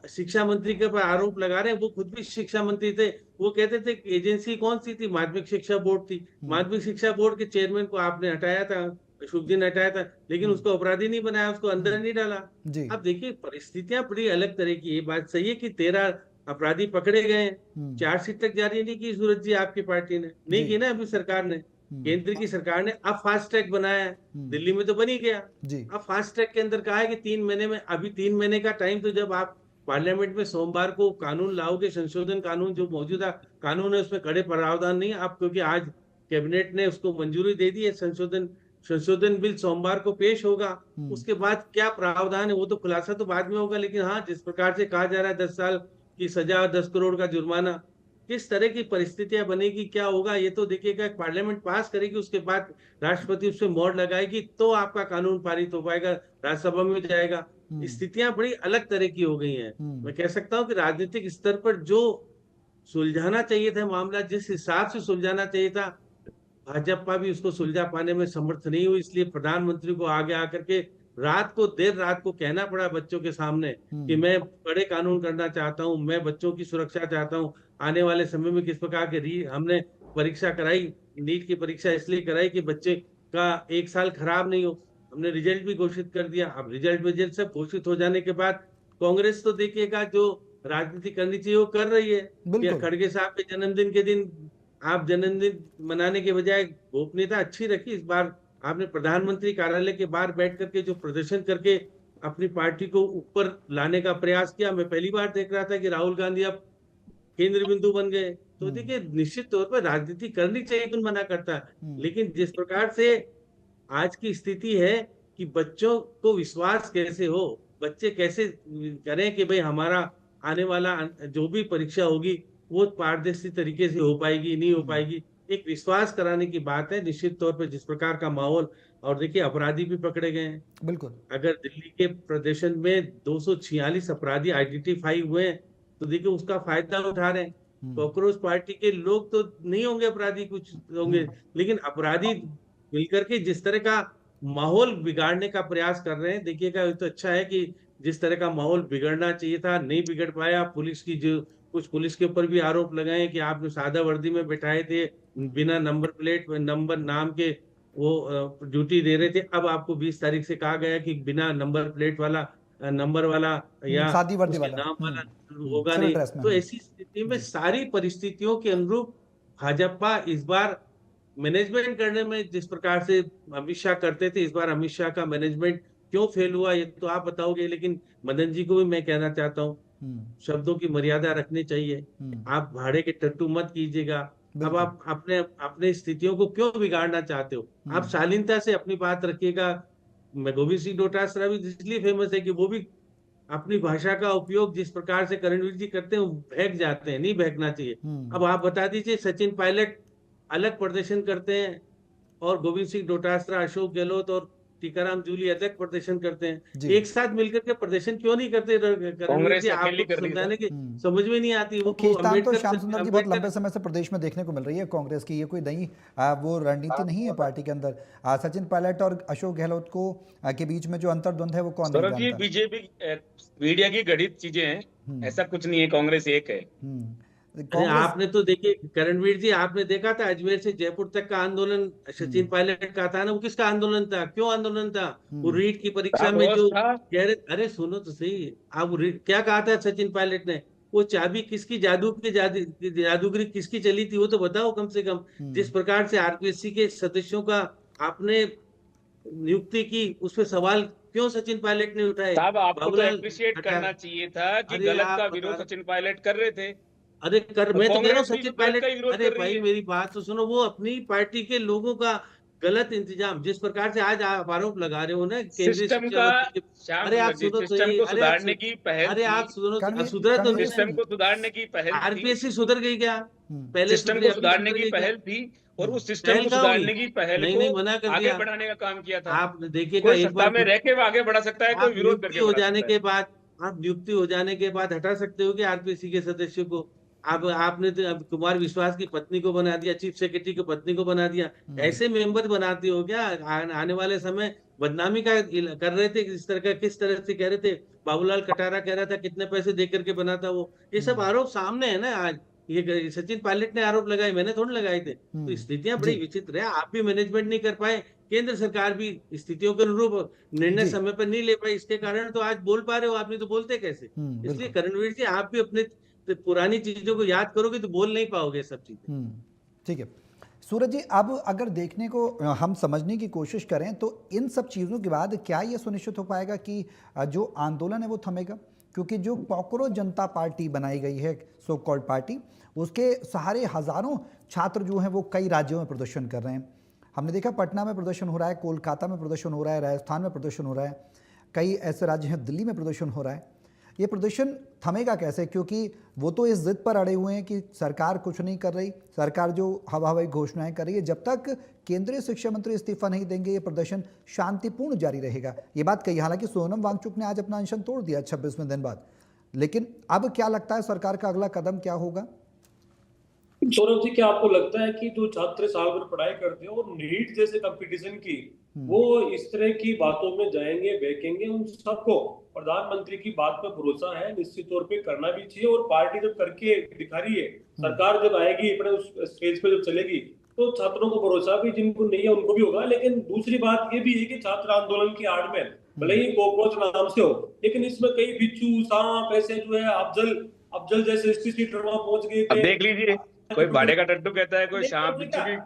शिक्षा मंत्री के ऊपर आरोप लगा रहे हैं, वो खुद भी शिक्षा मंत्री थे। वो कहते थे कि एजेंसी कौन सी थी, माध्यमिक शिक्षा बोर्ड थी। माध्यमिक शिक्षा बोर्ड के चेयरमैन को आपने हटाया था, शुभदिन हटाया था, लेकिन उसको अपराधी नहीं बनाया, उसको अंदर नहीं डाला। जी। अब देखिए परिस्थितियां बड़ी अलग तरह की। ये बात सही है कि 13 अपराधी पकड़े गए हैं, चार्जशीट तक जारी नहीं की सूरज जी आपकी पार्टी ने, नहीं की ना अभी सरकार ने, केंद्र की सरकार ने। अब फास्ट ट्रैक बनाया है, दिल्ली में तो बन ही गया। जी। अब फास्ट ट्रैक के अंदर कहा है कि 3 महीने में, अभी 3 महीने का टाइम, तो जब आप पार्लियामेंट में सोमवार को कानून लाओगे, संशोधन कानून जो मौजूदा कानून है उसमें कड़े प्रावधान नहीं है आप, क्योंकि आज कैबिनेट ने उसको मंजूरी दे दी है, संशोधन बिल सोमवार को पेश होगा। उसके बाद क्या प्रावधान है वो तो खुलासा तो बाद में होगा, लेकिन हाँ जिस प्रकार से कहा जा रहा है 10 साल की सजा, 10 करोड़ का जुर्माना, किस तरह की परिस्थितियां बनेगी, क्या होगा, ये तो देखिएगा। पार्लियामेंट पास करेगी, उसके बाद राष्ट्रपति उस पर मोहर लगाएगी, तो आपका कानून पारित हो पाएगा, राज्यसभा में जाएगा। स्थितियां बड़ी अलग तरह की हो गई हैं। मैं कह सकता हूं कि राजनीतिक स्तर पर जो सुलझाना चाहिए था मामला, जिस हिसाब से सुलझाना चाहिए था, भाजपा भी उसको सुलझा पाने में समर्थ नहीं हुई। इसलिए प्रधानमंत्री को आगे आकर के देर रात को कहना पड़ा बच्चों के सामने कि मैं बड़े कानून करना चाहता हूं, मैं बच्चों की सुरक्षा चाहता हूं। आने वाले समय में किस प्रकार के हमने परीक्षा कराई, नीट की परीक्षा इसलिए कराई कि बच्चे का 1 साल खराब नहीं हो। हमने रिजल्ट भी घोषित कर दिया। अब रिजल्ट सब घोषित हो जाने के बाद कांग्रेस तो देखिएगा जो राजनीति करनी चाहिए वो कर रही है कि खड़गे साहब के जन्मदिन के दिन आप जन्मदिन मनाने के बजाय गोपनीयता अच्छी रखी। इस बार आपने प्रधानमंत्री कार्यालय के बाहर बैठ करके जो प्रदर्शन करके अपनी पार्टी को ऊपर लाने का प्रयास किया। मैं पहली बार देख रहा था कि राहुल गांधी अब केंद्र बिंदु बन गए। तो देखिए निश्चित तौर पर राजनीति करनी चाहिए, कौन मना करता है, लेकिन जिस प्रकार से आज की स्थिति है कि बच्चों को विश्वास कैसे हो, बच्चे कैसे करें कि भाई हमारा आने वाला जो भी परीक्षा होगी वो पारदर्शी तरीके से हो पाएगी, नहीं हो पाएगी, एक विश्वास कराने की बात है। निश्चित तौर पर जिस प्रकार का माहौल, और देखिए अपराधी भी पकड़े गए हैं। बिल्कुल। अगर दिल्ली के प्रदर्शन में 246 अपराधी आइडेंटिफाई हुए हैं तो देखिए उसका फायदा उठा रहे हैं। कॉकरोच पार्टी के लोग तो नहीं होंगे अपराधी, कुछ होंगे, लेकिन अपराधी मिलकर के जिस तरह का माहौल बिगाड़ने का प्रयास कर रहे हैं, देखिएगा ये तो अच्छा है कि जिस तरह का माहौल बिगड़ना चाहिए था नहीं बिगड़ पाया। पुलिस की जो कुछ पुलिस के ऊपर भी आरोप लगाए कि आपने सादा वर्दी में बैठाए थे, बिना नंबर प्लेट नंबर नाम के वो ड्यूटी दे रहे थे। अब आपको 20 तारीख से कहा गया कि बिना नंबर प्लेट वाला, नंबर वाला या सादी वर्दी उसके वाला नाम वाला होगा सिविल नहीं। ड्रेस में। तो ऐसी स्थिति में सारी परिस्थितियों के अनुरूप भाजपा इस बार मैनेजमेंट करने में जिस प्रकार से अमित शाह करते थे, इस बार अमित शाह का मैनेजमेंट क्यों फेल हुआ ये तो आप बताओगे, लेकिन मदन जी को भी मैं कहना चाहता हूँ शब्दों की मर्यादा रखनी चाहिए। आप भाड़े के टट्टू मत कीजिएगा। अब आप अपने अपने स्थितियों को क्यों बिगाड़ना चाहते हो, आप शालीनता से अपनी बात रखिएगा। गोविंद सिंह डोटासरा भी इसलिए फेमस है कि वो भी अपनी भाषा का उपयोग जिस प्रकार से करणवीर जी करते हैं बहक जाते हैं, नहीं बहकना चाहिए। अब आप बता दीजिए सचिन पायलट अलग प्रदर्शन करते हैं और गोविंद सिंह डोटासरा, अशोक गहलोत और टीकाराम जूली अलग प्रदर्शन करते हैं, एक साथ मिलकर के प्रदर्शन क्यों नहीं करते? कांग्रेस आपको अकेली कर रही है समझाने की समझ में नहीं आती। वो खींचतान तो अम्बेडकर श्याम सुंदर जी बहुत लंबे समय से प्रदेश में देखने को मिल रही है कांग्रेस की, ये कोई नई वो रणनीति नहीं है पार्टी के अंदर। सचिन पायलट और अशोक गहलोत को के बीच में जो अंतर्द्वंद है वो कौन नहीं जानता। बीजेपी मीडिया की गढ़ित चीजें हैं, ऐसा कुछ नहीं है, कांग्रेस एक है। अरे आपने तो देखिए करणवीर जी, आपने देखा था अजमेर से जयपुर तक का आंदोलन सचिन पायलट का था ना, वो किसका आंदोलन था, क्यों आंदोलन था? वो रीट की परीक्षा में जो कह रहे, अरे सुनो तो सही, आप क्या कहा था सचिन पायलट ने, वो चाबी किसकी जादूगरी किसकी चली थी वो तो बताओ कम से कम। जिस प्रकार से आरपीएससी के सदस्यों का आपने नियुक्ति की, उस पर सवाल क्यों सचिन पायलट ने उठाए? साहब आपको तो एप्रिशिएट करना चाहिए था कि गलत का विरोध सचिन पायलट कर रहे थे। अरे मैं तो कह रहा हूँ सचिन पायलट, अरे भाई मेरी बात तो सुनो, वो अपनी पार्टी के लोगों का गलत इंतजाम, जिस प्रकार से आज आप आरोप लगा रहे हो ना केंद्रीय शिक्षा मंत्री, अरे आप सुनो तो सही, सुधारने की पहल, अरे आप सुनो, सुधरा तो सिस्टम को सुधारने की पहल, आरपीएससी सुधर गई क्या? पहले सिस्टम को सुधारने की पहल थी और उस सिस्टम को सुधारने की पहल को मना कर आगे दिया, बढ़ाने का काम किया था। आप देखिएगा एक बार में रह के आगे बढ़ा सकता है, कोई विरोध करके हो जाने के बाद, आप नियुक्ति हो जाने के बाद हटा सकते हो कि आरपीएससी के सदस्य को आपने तो अब कुमार विश्वास की पत्नी को बना दिया, चीफ सेक्रेटरी की पत्नी को बना दिया, ऐसे मेंबर बनाते हो क्या? आने वाले समय बदनामी का कर रहे थे, किस तरह से कह रहे थे बाबूलाल कटारा कह रहा था कितने पैसे दे करके बना था वो, ये सब आरोप सामने है ना आज। ये सचिन पायलट ने आरोप लगाए, मैंने थोड़ी लगाए थे। तो स्थितियां बड़ी जी विचित्र है, आप भी मैनेजमेंट नहीं कर पाए, केंद्र सरकार भी स्थितियों के अनुरूप निर्णय जी समय पर नहीं ले पाई, इसके कारण तो आज बोल पा रहे हो आप, नहीं तो बोलते कैसे। इसलिए बिल्कुल करणवीर जी, आप भी अपने पुरानी चीजों को याद करोगे तो बोल नहीं पाओगे सब चीजें। ठीक है सूरज जी। अब अगर देखने को हम समझने की कोशिश करें तो इन सब चीज़ों के बाद क्या ये सुनिश्चित हो पाएगा कि जो आंदोलन है वो थमेगा? क्योंकि जो कॉकरोच जनता पार्टी बनाई गई है, सो कॉल्ड पार्टी, उसके सहारे हजारों छात्र जो हैं वो कई राज्यों में प्रदर्शन कर रहे हैं। हमने देखा पटना में प्रदर्शन हो रहा है, कोलकाता में प्रदर्शन हो रहा है, राजस्थान में प्रदर्शन हो रहा है, कई ऐसे राज्य हैं, दिल्ली में प्रदर्शन हो रहा है। ये प्रदर्शन थमेगा कैसे? क्योंकि वो तो इस जिद पर अड़े हुए हैं कि सरकार कुछ नहीं कर रही, सरकार जो हवा हवाई घोषणाएं कर रही है, जब तक केंद्रीय शिक्षा मंत्री इस्तीफा नहीं देंगे ये प्रदर्शन शांतिपूर्ण जारी रहेगा। ये बात कही, हालांकि सोनम वांगचुक ने आज अपना अनशन तोड़ दिया 26वें दिन बाद। लेकिन अब क्या लगता है सरकार का अगला कदम क्या होगा? सौरभ जी, क्या आपको लगता है कि जो छात्र साल भर पढ़ाई करते हैं और नीट जैसे कंपटीशन की वो इस तरह की बातों में जाएंगे, बहकेंगे? उन सबको प्रधानमंत्री की बात पर भरोसा है, निश्चित तौर पे करना भी चाहिए। और पार्टी जब करके दिखा रही है, सरकार जब आएगी अपने उस स्टेज पे जब चलेगी, तो छात्रों को भरोसा भी जिनको नहीं है उनको भी होगा। लेकिन दूसरी बात ये भी है कि छात्र आंदोलन की आड़ में भले ही कॉकरोच नाम से हो, लेकिन इसमें कई बिच्छू सांप ऐसे जो है अफजल जैसे सीटर वहां पहुंच गए अब थे। देख लीजिए, कोई भाड़े का टट्टू कहता है, कोई सांप बिच्छू की।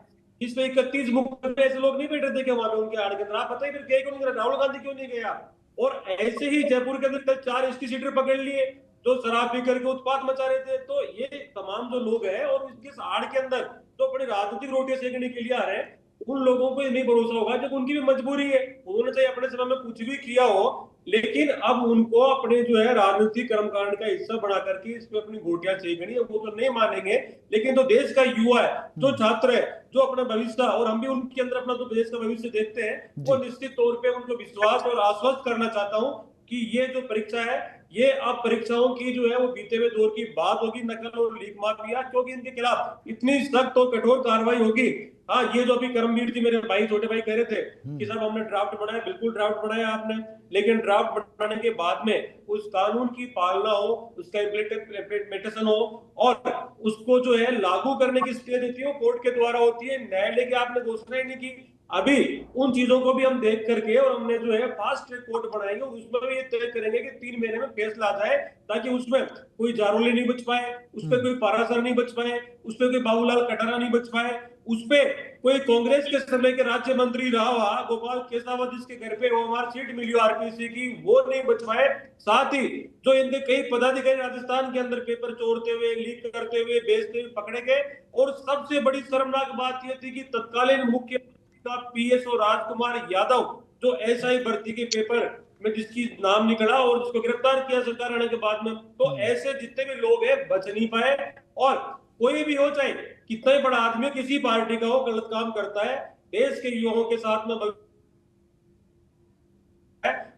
इसमें 31 मुकदमे ऐसे लोग नहीं बैठे थे क्या वहां पे उनके आड़ के अंदर? आप बताइए फिर गए क्यों नहीं? राहुल गांधी क्यों नहीं गया? और ऐसे ही जयपुर के अंदर कल 4 एसटी सीटर पकड़ लिए जो शराब पी करके उत्पात मचा रहे थे। तो ये तमाम जो लोग हैं और इसके आड़ के अंदर जो अपनी राजनीतिक रोटियां सेकने के लिए आ रहे हैं, उन लोगों को नहीं भरोसा होगा, जब उनकी भी मजबूरी है। उन्होंने चाहे अपने समय में कुछ भी किया हो, लेकिन अब उनको अपने जो है राजनीतिक कर्मकांड का हिस्सा बना करके इस पे अपनी गोटियां सेकनी है, वो तो नहीं मानेंगे। लेकिन जो देश का युवा है, जो छात्र है, जो अपना भविष्य, और हम भी उनके अंदर अपना जो देश का भविष्य देखते हैं, वो निश्चित तौर पे उनको विश्वास और आश्वस्त करना चाहता हूं कि ये जो परीक्षा है, ये अब परीक्षाओं की जो है वो बीते हुए दौर की बात होगी, नकल और लीक माफिया, क्योंकि इनके खिलाफ इतनी सख्त और कठोर कार्रवाई होगी। हाँ, ये जो अभी करमवीर जी मेरे भाई, छोटे भाई कह रहे थे कि साहब हमने ड्राफ्ट बनाया, बिल्कुल ड्राफ्ट बनाया आपने, लेकिन ड्राफ्ट बनाने के बाद में उस कानून की पालना हो, उसका इम्प्लीमेंटेशन हो, और उसको जो है लागू करने की स्टेज होती है वो कोर्ट के द्वारा होती है। न्यायालय की आपने घोषणा ही नहीं की। अभी उन चीजों को भी हम देख करके, और हमने जो है फास्ट ट्रैक कोर्ट बनाएंगे और उसमें भी ये तय करेंगे कि 3 महीने में फैसला आ जाए, ताकि उसमें कोई जारोली नहीं बच पाए, उसपे कोई पारासर नहीं बच पाए, उसपे कोई बाबूलाल कटारा नहीं बच पाए, उसपे कोई कांग्रेस के समय के राज्य मंत्री रहा हुआ गोपाल केसावत जिसके घर पे ओएमआर सीट मिली आरपीसी की, वो नहीं बच पाए। साथ ही जो इनके कई पदाधिकारी राजस्थान के अंदर पेपर चोरते हुए, लीक करते हुए, बेचते हुए पकड़े गए। और सबसे बड़ी शर्मनाक बात यह थी कि तत्कालीन मुख्यमंत्री का पीएसओ राजकुमार यादव, जो एसआई भर्ती के पेपर में जिसकी नाम निकला और जिसको गिरफ्तार किया सरकार आने के बाद में, तो ऐसे जितने भी लोग हैं बच नहीं पाए। और कोई भी हो, चाहे कितना ही बड़ा आदमी किसी पार्टी का हो, गलत काम करता है, देश के युवाओं के साथ में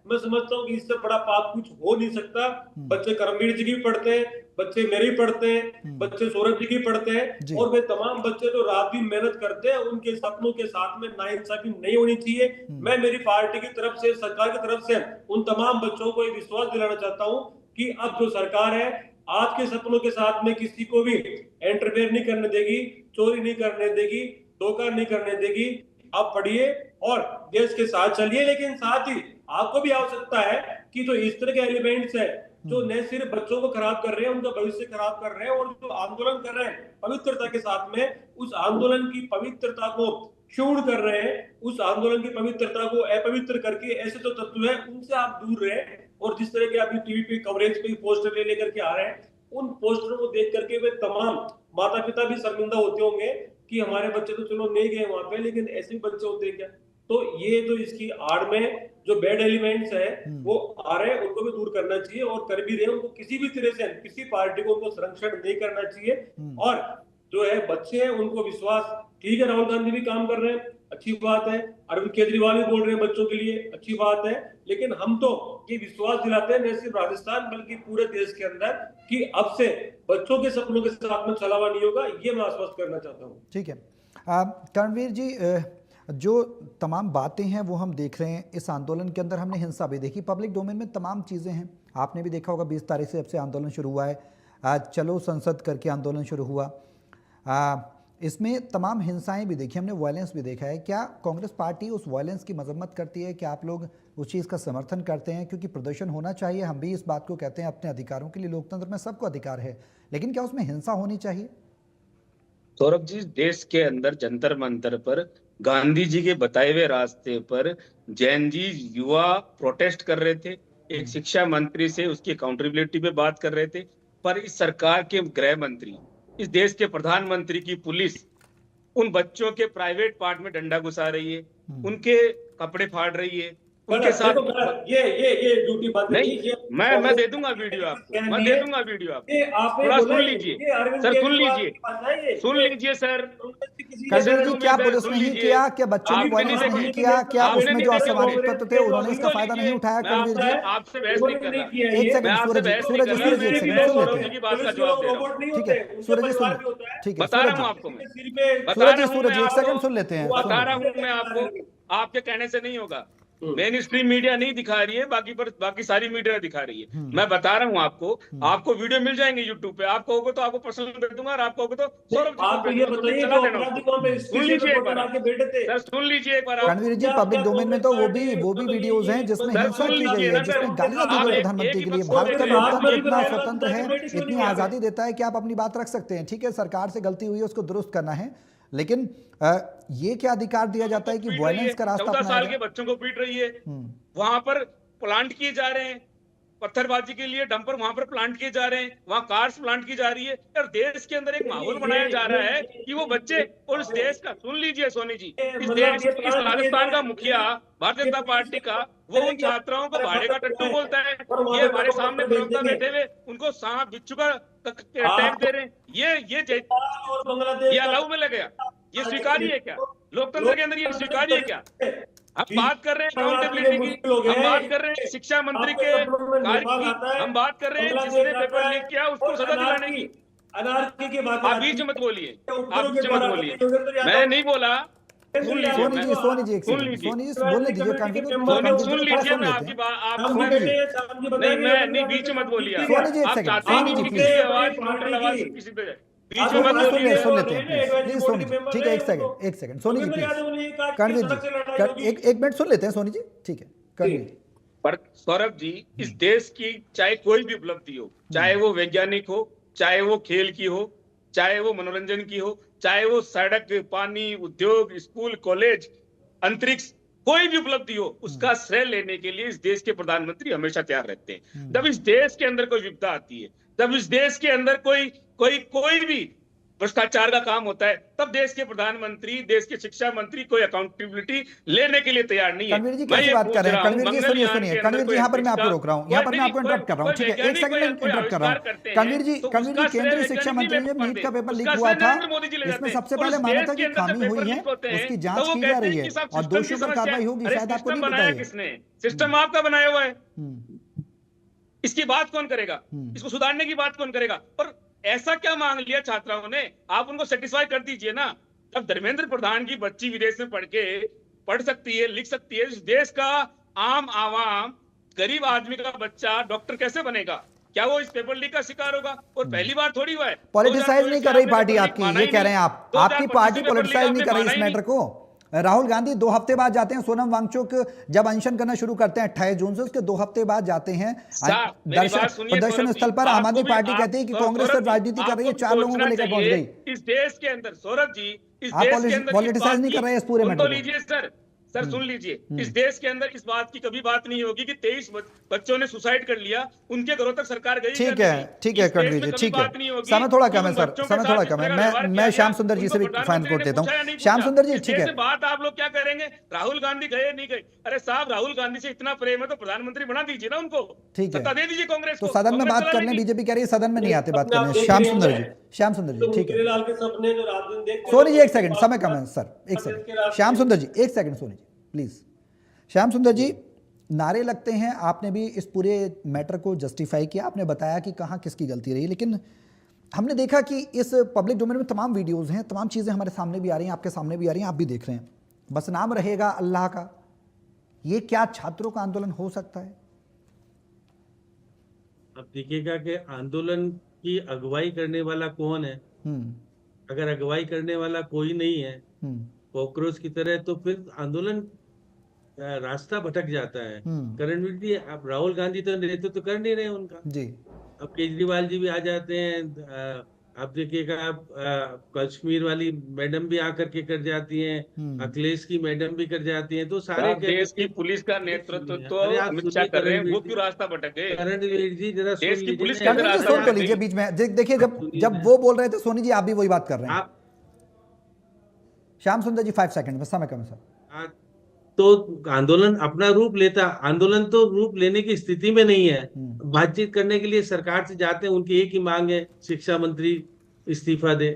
मैं समझता हूं कि इससे बड़ा पाप कुछ हो नहीं सकता। बच्चे करमवीर जी की भी पढ़ते हैं, बच्चे मेरे भी पढ़ते हैं, बच्चे सौरभ जी की पढ़ते हैं, और वे तमाम बच्चे जो रात दिन मेहनत करते हैं, उनके सपनों के साथ में नाइंसाफी नहीं होनी चाहिए। मैं मेरी पार्टी की तरफ से, सरकार की तरफ से उन तमाम बच्चों को ये विश्वास दिलाना चाहता हूं कि अब जो सरकार है आज के सपनों के साथ में किसी को भी एंटरफेयर नहीं करने देगी, चोरी नहीं करने देगी, धोखा नहीं करने देगी। आप पढ़िए और देश के साथ चलिए, लेकिन साथ ही आपको भी आवश्यकता है कि जो इस तरह के एलिमेंट्स है जो न सिर्फ बच्चों को खराब कर रहे हैं, उनका भविष्य खराब कर रहे हैं, और जो आंदोलन कर रहे हैं पवित्रता के साथ में, उस आंदोलन की पवित्रता को क्षुण्ण कर रहे हैं, उस आंदोलन की पवित्रता को अपवित्र करके ऐसे जो तत्व है उनसे आप दूर रहे। और जिस तरह के अभी टीवी पे कवरेज पे पोस्टर ले लेकर के आ रहे हैं, उन पोस्टरों को देख करके वे तमाम माता पिता भी शर्मिंदा होते होंगे कि हमारे बच्चे तो चलो नहीं गए वहां पे, लेकिन ऐसे भी बच्चे होते हैं क्या? तो ये जो इसकी आड़ में जो बैड एलिमेंट्स है वो आ रहे हैं, उनको भी दूर करना चाहिए, और कर भी रहे हैं। उनको किसी भी तरह से, किसी पार्टी को उनको संरक्षण नहीं करना चाहिए। और जो है बच्चे हैं उनको विश्वास, ठीक है राहुल गांधी भी काम कर रहे हैं, अच्छी बात है, अरविंद केजरीवाल भी बोल रहे हैं बच्चों के लिए, अच्छी बात है, लेकिन हम तो ये विश्वास दिलाते हैं न सिर्फ राजस्थान बल्कि पूरे देश के अंदर कि अब से बच्चों के सपनों के साथ में छलावा नहीं होगा। ये मैं आश्वस्त करना चाहता हूँ। ठीक है करणवीर जी, जो तमाम बातें हैं वो हम देख रहे हैं। इस आंदोलन के अंदर हमने हिंसा भी देखी, पब्लिक डोमेन में तमाम चीज़ें हैं, आपने भी देखा होगा 20 तारीख से जब से आंदोलन शुरू हुआ है, चलो संसद करके आंदोलन शुरू हुआ, इसमें तमाम हिंसाएं भी देखी हमने, वायलेंस भी देखा है। क्या कांग्रेस पार्टी उस वायलेंस की मजम्मत करती है? क्या आप लोग उस चीज़ का समर्थन करते हैं? क्योंकि प्रदर्शन होना चाहिए, हम भी इस बात को कहते हैं, अपने अधिकारों के लिए लोकतंत्र में सबको अधिकार है, लेकिन क्या उसमें हिंसा होनी चाहिए? सौरभ जी, देश के अंदर जंतर मंतर पर गांधी जी के बताए हुए रास्ते पर जैन जी युवा प्रोटेस्ट कर रहे थे, एक शिक्षा मंत्री से उसकी अकाउंटेबिलिटी पे बात कर रहे थे, पर इस सरकार के गृह मंत्री, इस देश के प्रधानमंत्री की पुलिस उन बच्चों के प्राइवेट पार्ट में डंडा घुसा रही है, उनके कपड़े फाड़ रही है, उनके साथ ये ड्यूटी बात नहीं। मैं दे दूंगा वीडियो आपको, मैं दे दूंगा वीडियो आपको, थोड़ा सुन लीजिए सर, सुन लीजिए सर। कर्नल जी, क्या पुलिस ने ही किया? क्या बच्चों ने वायलेंस नहीं किया? क्या उसमें जो असामाजिक तत्व थे उन्होंने इसका फायदा नहीं उठाया? कर्नवीर जी, आपसे बहस नहीं कर रहा, एक सेकंड सूरज जी, सूरज जी एक सेकंड सुन लेते हैं। बात का जवाब दे रहा हूं। ठीक है सूरज जी सुन, ठीक है बता रहा हूँ सूरज आपको, मैं सूरज जी, सूरज जी एक सेकंड सुन लेते हैं। बता रहा हूँ मैं आपको, आपके कहने से नहीं होगा। मेन स्ट्रीम मीडिया नहीं दिखा रही है, बाकी सारी मीडिया दिखा रही है। मैं बता रहा हूँ आपको वीडियो मिल जाएंगे यूट्यूब पे, आपको होगा तो आपको पर्सनल भेज दूंगा, और आपको होगा तो सौरभ आप ये बताइए जो अपराधी वहां पे सुन लीजिए एक बार, आके बैठे थे, सर सुन लीजिए एक बार। रणवीर जी, पब्लिक डोमेन में तो वो भी वीडियोस हैं जिसमें हिंसा की गई है, जिसमें गालियां दी गई प्रधानमंत्री के लिए। भारत का लोकतंत्र इतना स्वतंत्र है, इतनी आजादी देता है कि आप अपनी बात रख सकते हैं। ठीक है, सरकार से गलती हुई है, उसको दुरुस्त करना है, लेकिन ये क्या अधिकार दिया जाता है कि वायलेंस का रास्ता 14 साल अपनाया के बच्चों को पीट रही है, वहां पर प्लांट किए जा रहे हैं, पत्थरबाजी के लिए डंपर वहां पर प्लांट किए जा रहे हैं, वहां कार्स प्लांट की जा रही है, और देश के अंदर एक माहौल बनाया जा रहा है कि वो बच्चे, और इस देश का, सुन लीजिए सोनी जी, इस राजस्थान का मुखिया भारतीय जनता पार्टी का, वो उन छात्राओं को भाड़े का टट्टू बोलता है। ये हमारे सामने प्रवक्ता बैठे हुए उनको सांप बिच्छू का टैग दे रहे हैं। ये अलाउ में लग गया? ये स्वीकार्य है क्या? लोकतंत्र के अंदर ये स्वीकार्य है क्या? हम बात कर रहे हैं अकाउंटेबिलिटी की, हम बात कर रहे हैं शिक्षा मंत्री के कार्य की, हम बात कर रहे हैं जिसने पेपर लीक किया उसको सजा दिलाने की। अनारकी की बात आप बीच मत बोलिए, आप बीच मत बोलिए, मैं नहीं बोला। सुन लीजिए, सोनी जी, सोनी जी एक सुन सेकंड, लीजिए, सोनी जी बोलने दीजिए, कर्नवीर जी सुन लीजिए, मैं आपकी बात, आप नहीं बीच मत बोलिए, सोनी जी एक आप सेकंड, चाहते हैं सोनी जी कि प्लीज, किसी की आवाज न्यूट्रल आवाज किसी पे बीच में मत बोलिए। सुन लेते हैं प्लीज सोनी जी, ठीक है एक सेकंड सोनी जी प्लीज, कर्नवीर जी एक मिनट सुन लेते हैं सोनी जी, ठीक है कर्नवीर जी। पर सौरभ जी, इस देश की चाहे कोई भी उपलब्धि हो, चाहे वो वैज्ञानिक हो, चाहे वो खेल की हो, चाहे वो मनोरंजन की हो, चाहे वो सड़क, पानी, उद्योग, स्कूल, कॉलेज, अंतरिक्ष, कोई भी उपलब्धि हो, उसका श्रेय लेने के लिए इस देश के प्रधानमंत्री हमेशा तैयार रहते हैं। जब इस देश के अंदर कोई विपदा आती है, जब इस देश के अंदर कोई भी भ्रष्टाचार का काम होता है, तब देश के प्रधानमंत्री, देश के शिक्षा मंत्री कोई अकाउंटेबिलिटी लेने के लिए तैयार नहीं है। कनवीर जी कैसी बात कर रहे हैं? कनवीर जी सुनिए कनवीर जी, यहाँ पर मैं आपको रोक रहा हूँ, यहाँ पर मैं आपको इंटरप्ट कर रहा हूँ, ठीक है एक सेकंड में इंटरप्ट कर रहा हूँ। कनवीर जी केंद्रीय शिक्षा मंत्री ने नीट का पेपर लीक हुआ था, इसमें सबसे पहले माना था कि खामी हुई है, उसकी जांच की जा रही है और दोषियों पर कार्रवाई होगी, शायद आपको नहीं पता है। किसने सिस्टम आपका बनाया हुआ है, इसकी बात कौन करेगा? इसको सुधारने की बात कौन करेगा? पर ऐसा क्या मांग लिया छात्राओं ने? आप उनको सेटिस्फाई कर दीजिए ना। जब धर्मेंद्र प्रधान की बच्ची विदेश में पढ़ सकती है, लिख सकती है, इस देश का आम आवाम, गरीब आदमी का बच्चा डॉक्टर कैसे बनेगा? क्या वो इस पेपर लीक का शिकार होगा? और पहली बार थोड़ी हुआ है। पॉलिटिसाइज नहीं कर रही पार्टी आपकी, ये कह रहे हैं आप, आपकी पार्टी पॉलिटिसाइज नहीं कर रही इस मैटर को। राहुल गांधी 2 हफ्ते बाद जाते हैं, सोनम वांगचुक जब अनशन करना शुरू करते हैं 28 जून से, उसके 2 हफ्ते बाद जाते हैं प्रदर्शन स्थल पर। आम आदमी पार्टी कहती है कि कांग्रेस सिर्फ राजनीति कर रही है, 4 लोगों को लेकर पहुंच गई। इस देश के अंदर सौरभ जी, इस आप देश के अंदर पॉलिटिसाइज नहीं कर रहे हैं इस पूरे मैटर को। लीजिए सर सुन लीजिए, इस देश के अंदर इस बात की कभी बात नहीं होगी कि 23 बच्चों ने सुसाइड कर लिया, उनके घरों तक सरकार गई। ठीक है करणवीर जी, ठीक है, समय थोड़ा कम है सर, समय थोड़ा कम है। मैं श्याम सुंदर जी से भी फाइनल कोट देता हूँ। श्याम सुंदर जी, ठीक है, बात आप लोग क्या करेंगे? राहुल गांधी गए नहीं गए? अरे साहब, राहुल गांधी से इतना प्रेम है तो प्रधानमंत्री बना दीजिए ना उनको, ठीक है, सत्ता दे दीजिए कांग्रेस को। तो सदन में बात करने बीजेपी कह रही है, सदन में नहीं आते बात करने। श्याम सुंदर जी, ठीक है। सोनी जी एक सेकंड, समय कम है सर, एक सेकंड। श्याम सुंदर जी एक सेकंड, सोनी जी प्लीज। श्याम सुंदर जी, नारे लगते हैं, आपने भी इस पूरे मैटर को जस्टिफाई किया, आपने बताया कि कहाँ किसकी गलती रही, लेकिन हमने देखा कि इस पब्लिक डोमेन में तमाम वीडियोस हैं, तमाम चीज़ें हमारे सामने भी आ रही हैं, आपके सामने भी आ रही हैं, आप भी देख रहे हैं। बस नाम रहेगा अल्लाह का, ये क्या छात्रों का आंदोलन हो सकता है? अब देखिएगा कि आंदोलन की अगुवाई करने वाला कौन है। हम्म अगर अगुवाई करने वाला कोई नहीं है हम्म कॉकरोच की तरह, तो फिर आंदोलन रास्ता भटक जाता है। करण जी, अब राहुल गांधी तो नेतृत्व तो कर नहीं रहे उनका। जी अब केजरीवाल जी भी आ जाते हैं। आप देखिएगा, कश्मीर वाली मैडम भी आकर के कर जाती हैं, अखिलेश की मैडम भी कर जाती हैं, तो सारे साहब, देश की पुलिस का नेतृत्व तो अरे आप अमित शाह सुनिए कर रहे हैं, वो करणवीर क्यों रास्ता भटके? करणवीर जी, जरा सुन देश की लीजिए पुलिस ना। के अंदर करणवीर जी रास्ता सुन तो भटक लीजिए, गई। बीच में देखिए, जब सुनिए जब ना। वो बोल रहे थे सोनी जी आप भी वही बात कर रहे हैं। आप श्याम सुंदर जी 5 सेकंड, बस समय कम है सर। आ- तो आंदोलन अपना रूप लेता, आंदोलन तो रूप लेने की स्थिति में नहीं है। बातचीत करने के लिए सरकार से जाते हैं, उनकी एक ही मांग है, शिक्षा मंत्री इस्तीफा दे।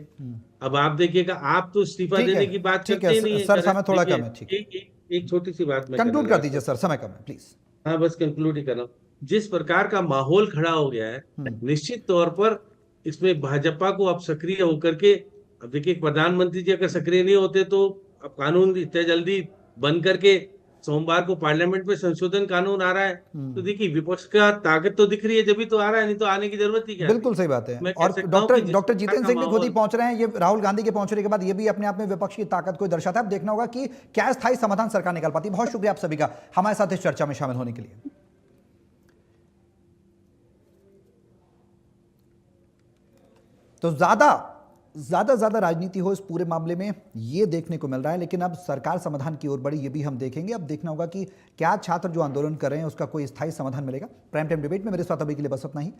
अब आप देखिएगा, आप तो इस्तीफा ठीक देने है, की बात ठीक करते ही नहीं है है। सर, समय थोड़ा देखिए, कम है, ठीक है, एक छोटी सी बात मैं कंक्लूड करना कर दीजिए चाहता सर, समय कम है प्लीज। हूं। हाँ, बस कंक्लूड ही कर रहा हूं। जिस प्रकार का माहौल खड़ा हो गया है, निश्चित तौर पर इसमें भाजपा को अब सक्रिय होकर के, अब देखिए प्रधानमंत्री जी अगर सक्रिय नहीं होते तो अब कानून इतने जल्दी बन करके, सोमवार को पार्लियामेंट में संशोधन कानून आ रहा है, तो देखिए विपक्ष का ताकत तो दिख रही है, जब तो आ रहा है, नहीं तो आने की जरूरत ही क्या थी। बिल्कुल सही बात है। मैं कह और सकता हूं कि जिस डॉक्टर प्रकार जितेंद्र का सिंह भी खुद ही माहौल, पहुंच रहे हैं, ये राहुल गांधी के पहुंचने के बाद ये भी अपने आप में विपक्ष की ताकत को दर्शाता है। अब देखना होगा कि क्या स्थायी समाधान सरकार निकाल पाती है। बहुत शुक्रिया आप सभी का हमारे साथ इस चर्चा में शामिल होने के लिए। तो ज्यादा राजनीति हो इस पूरे मामले में, ये देखने को मिल रहा है। लेकिन अब सरकार समाधान की ओर बढ़ी, ये भी हम देखेंगे। अब देखना होगा कि क्या छात्र जो आंदोलन कर रहे हैं उसका कोई स्थायी समाधान मिलेगा। प्राइम टाइम डिबेट में मेरे साथ अभी के लिए बस इतना ही।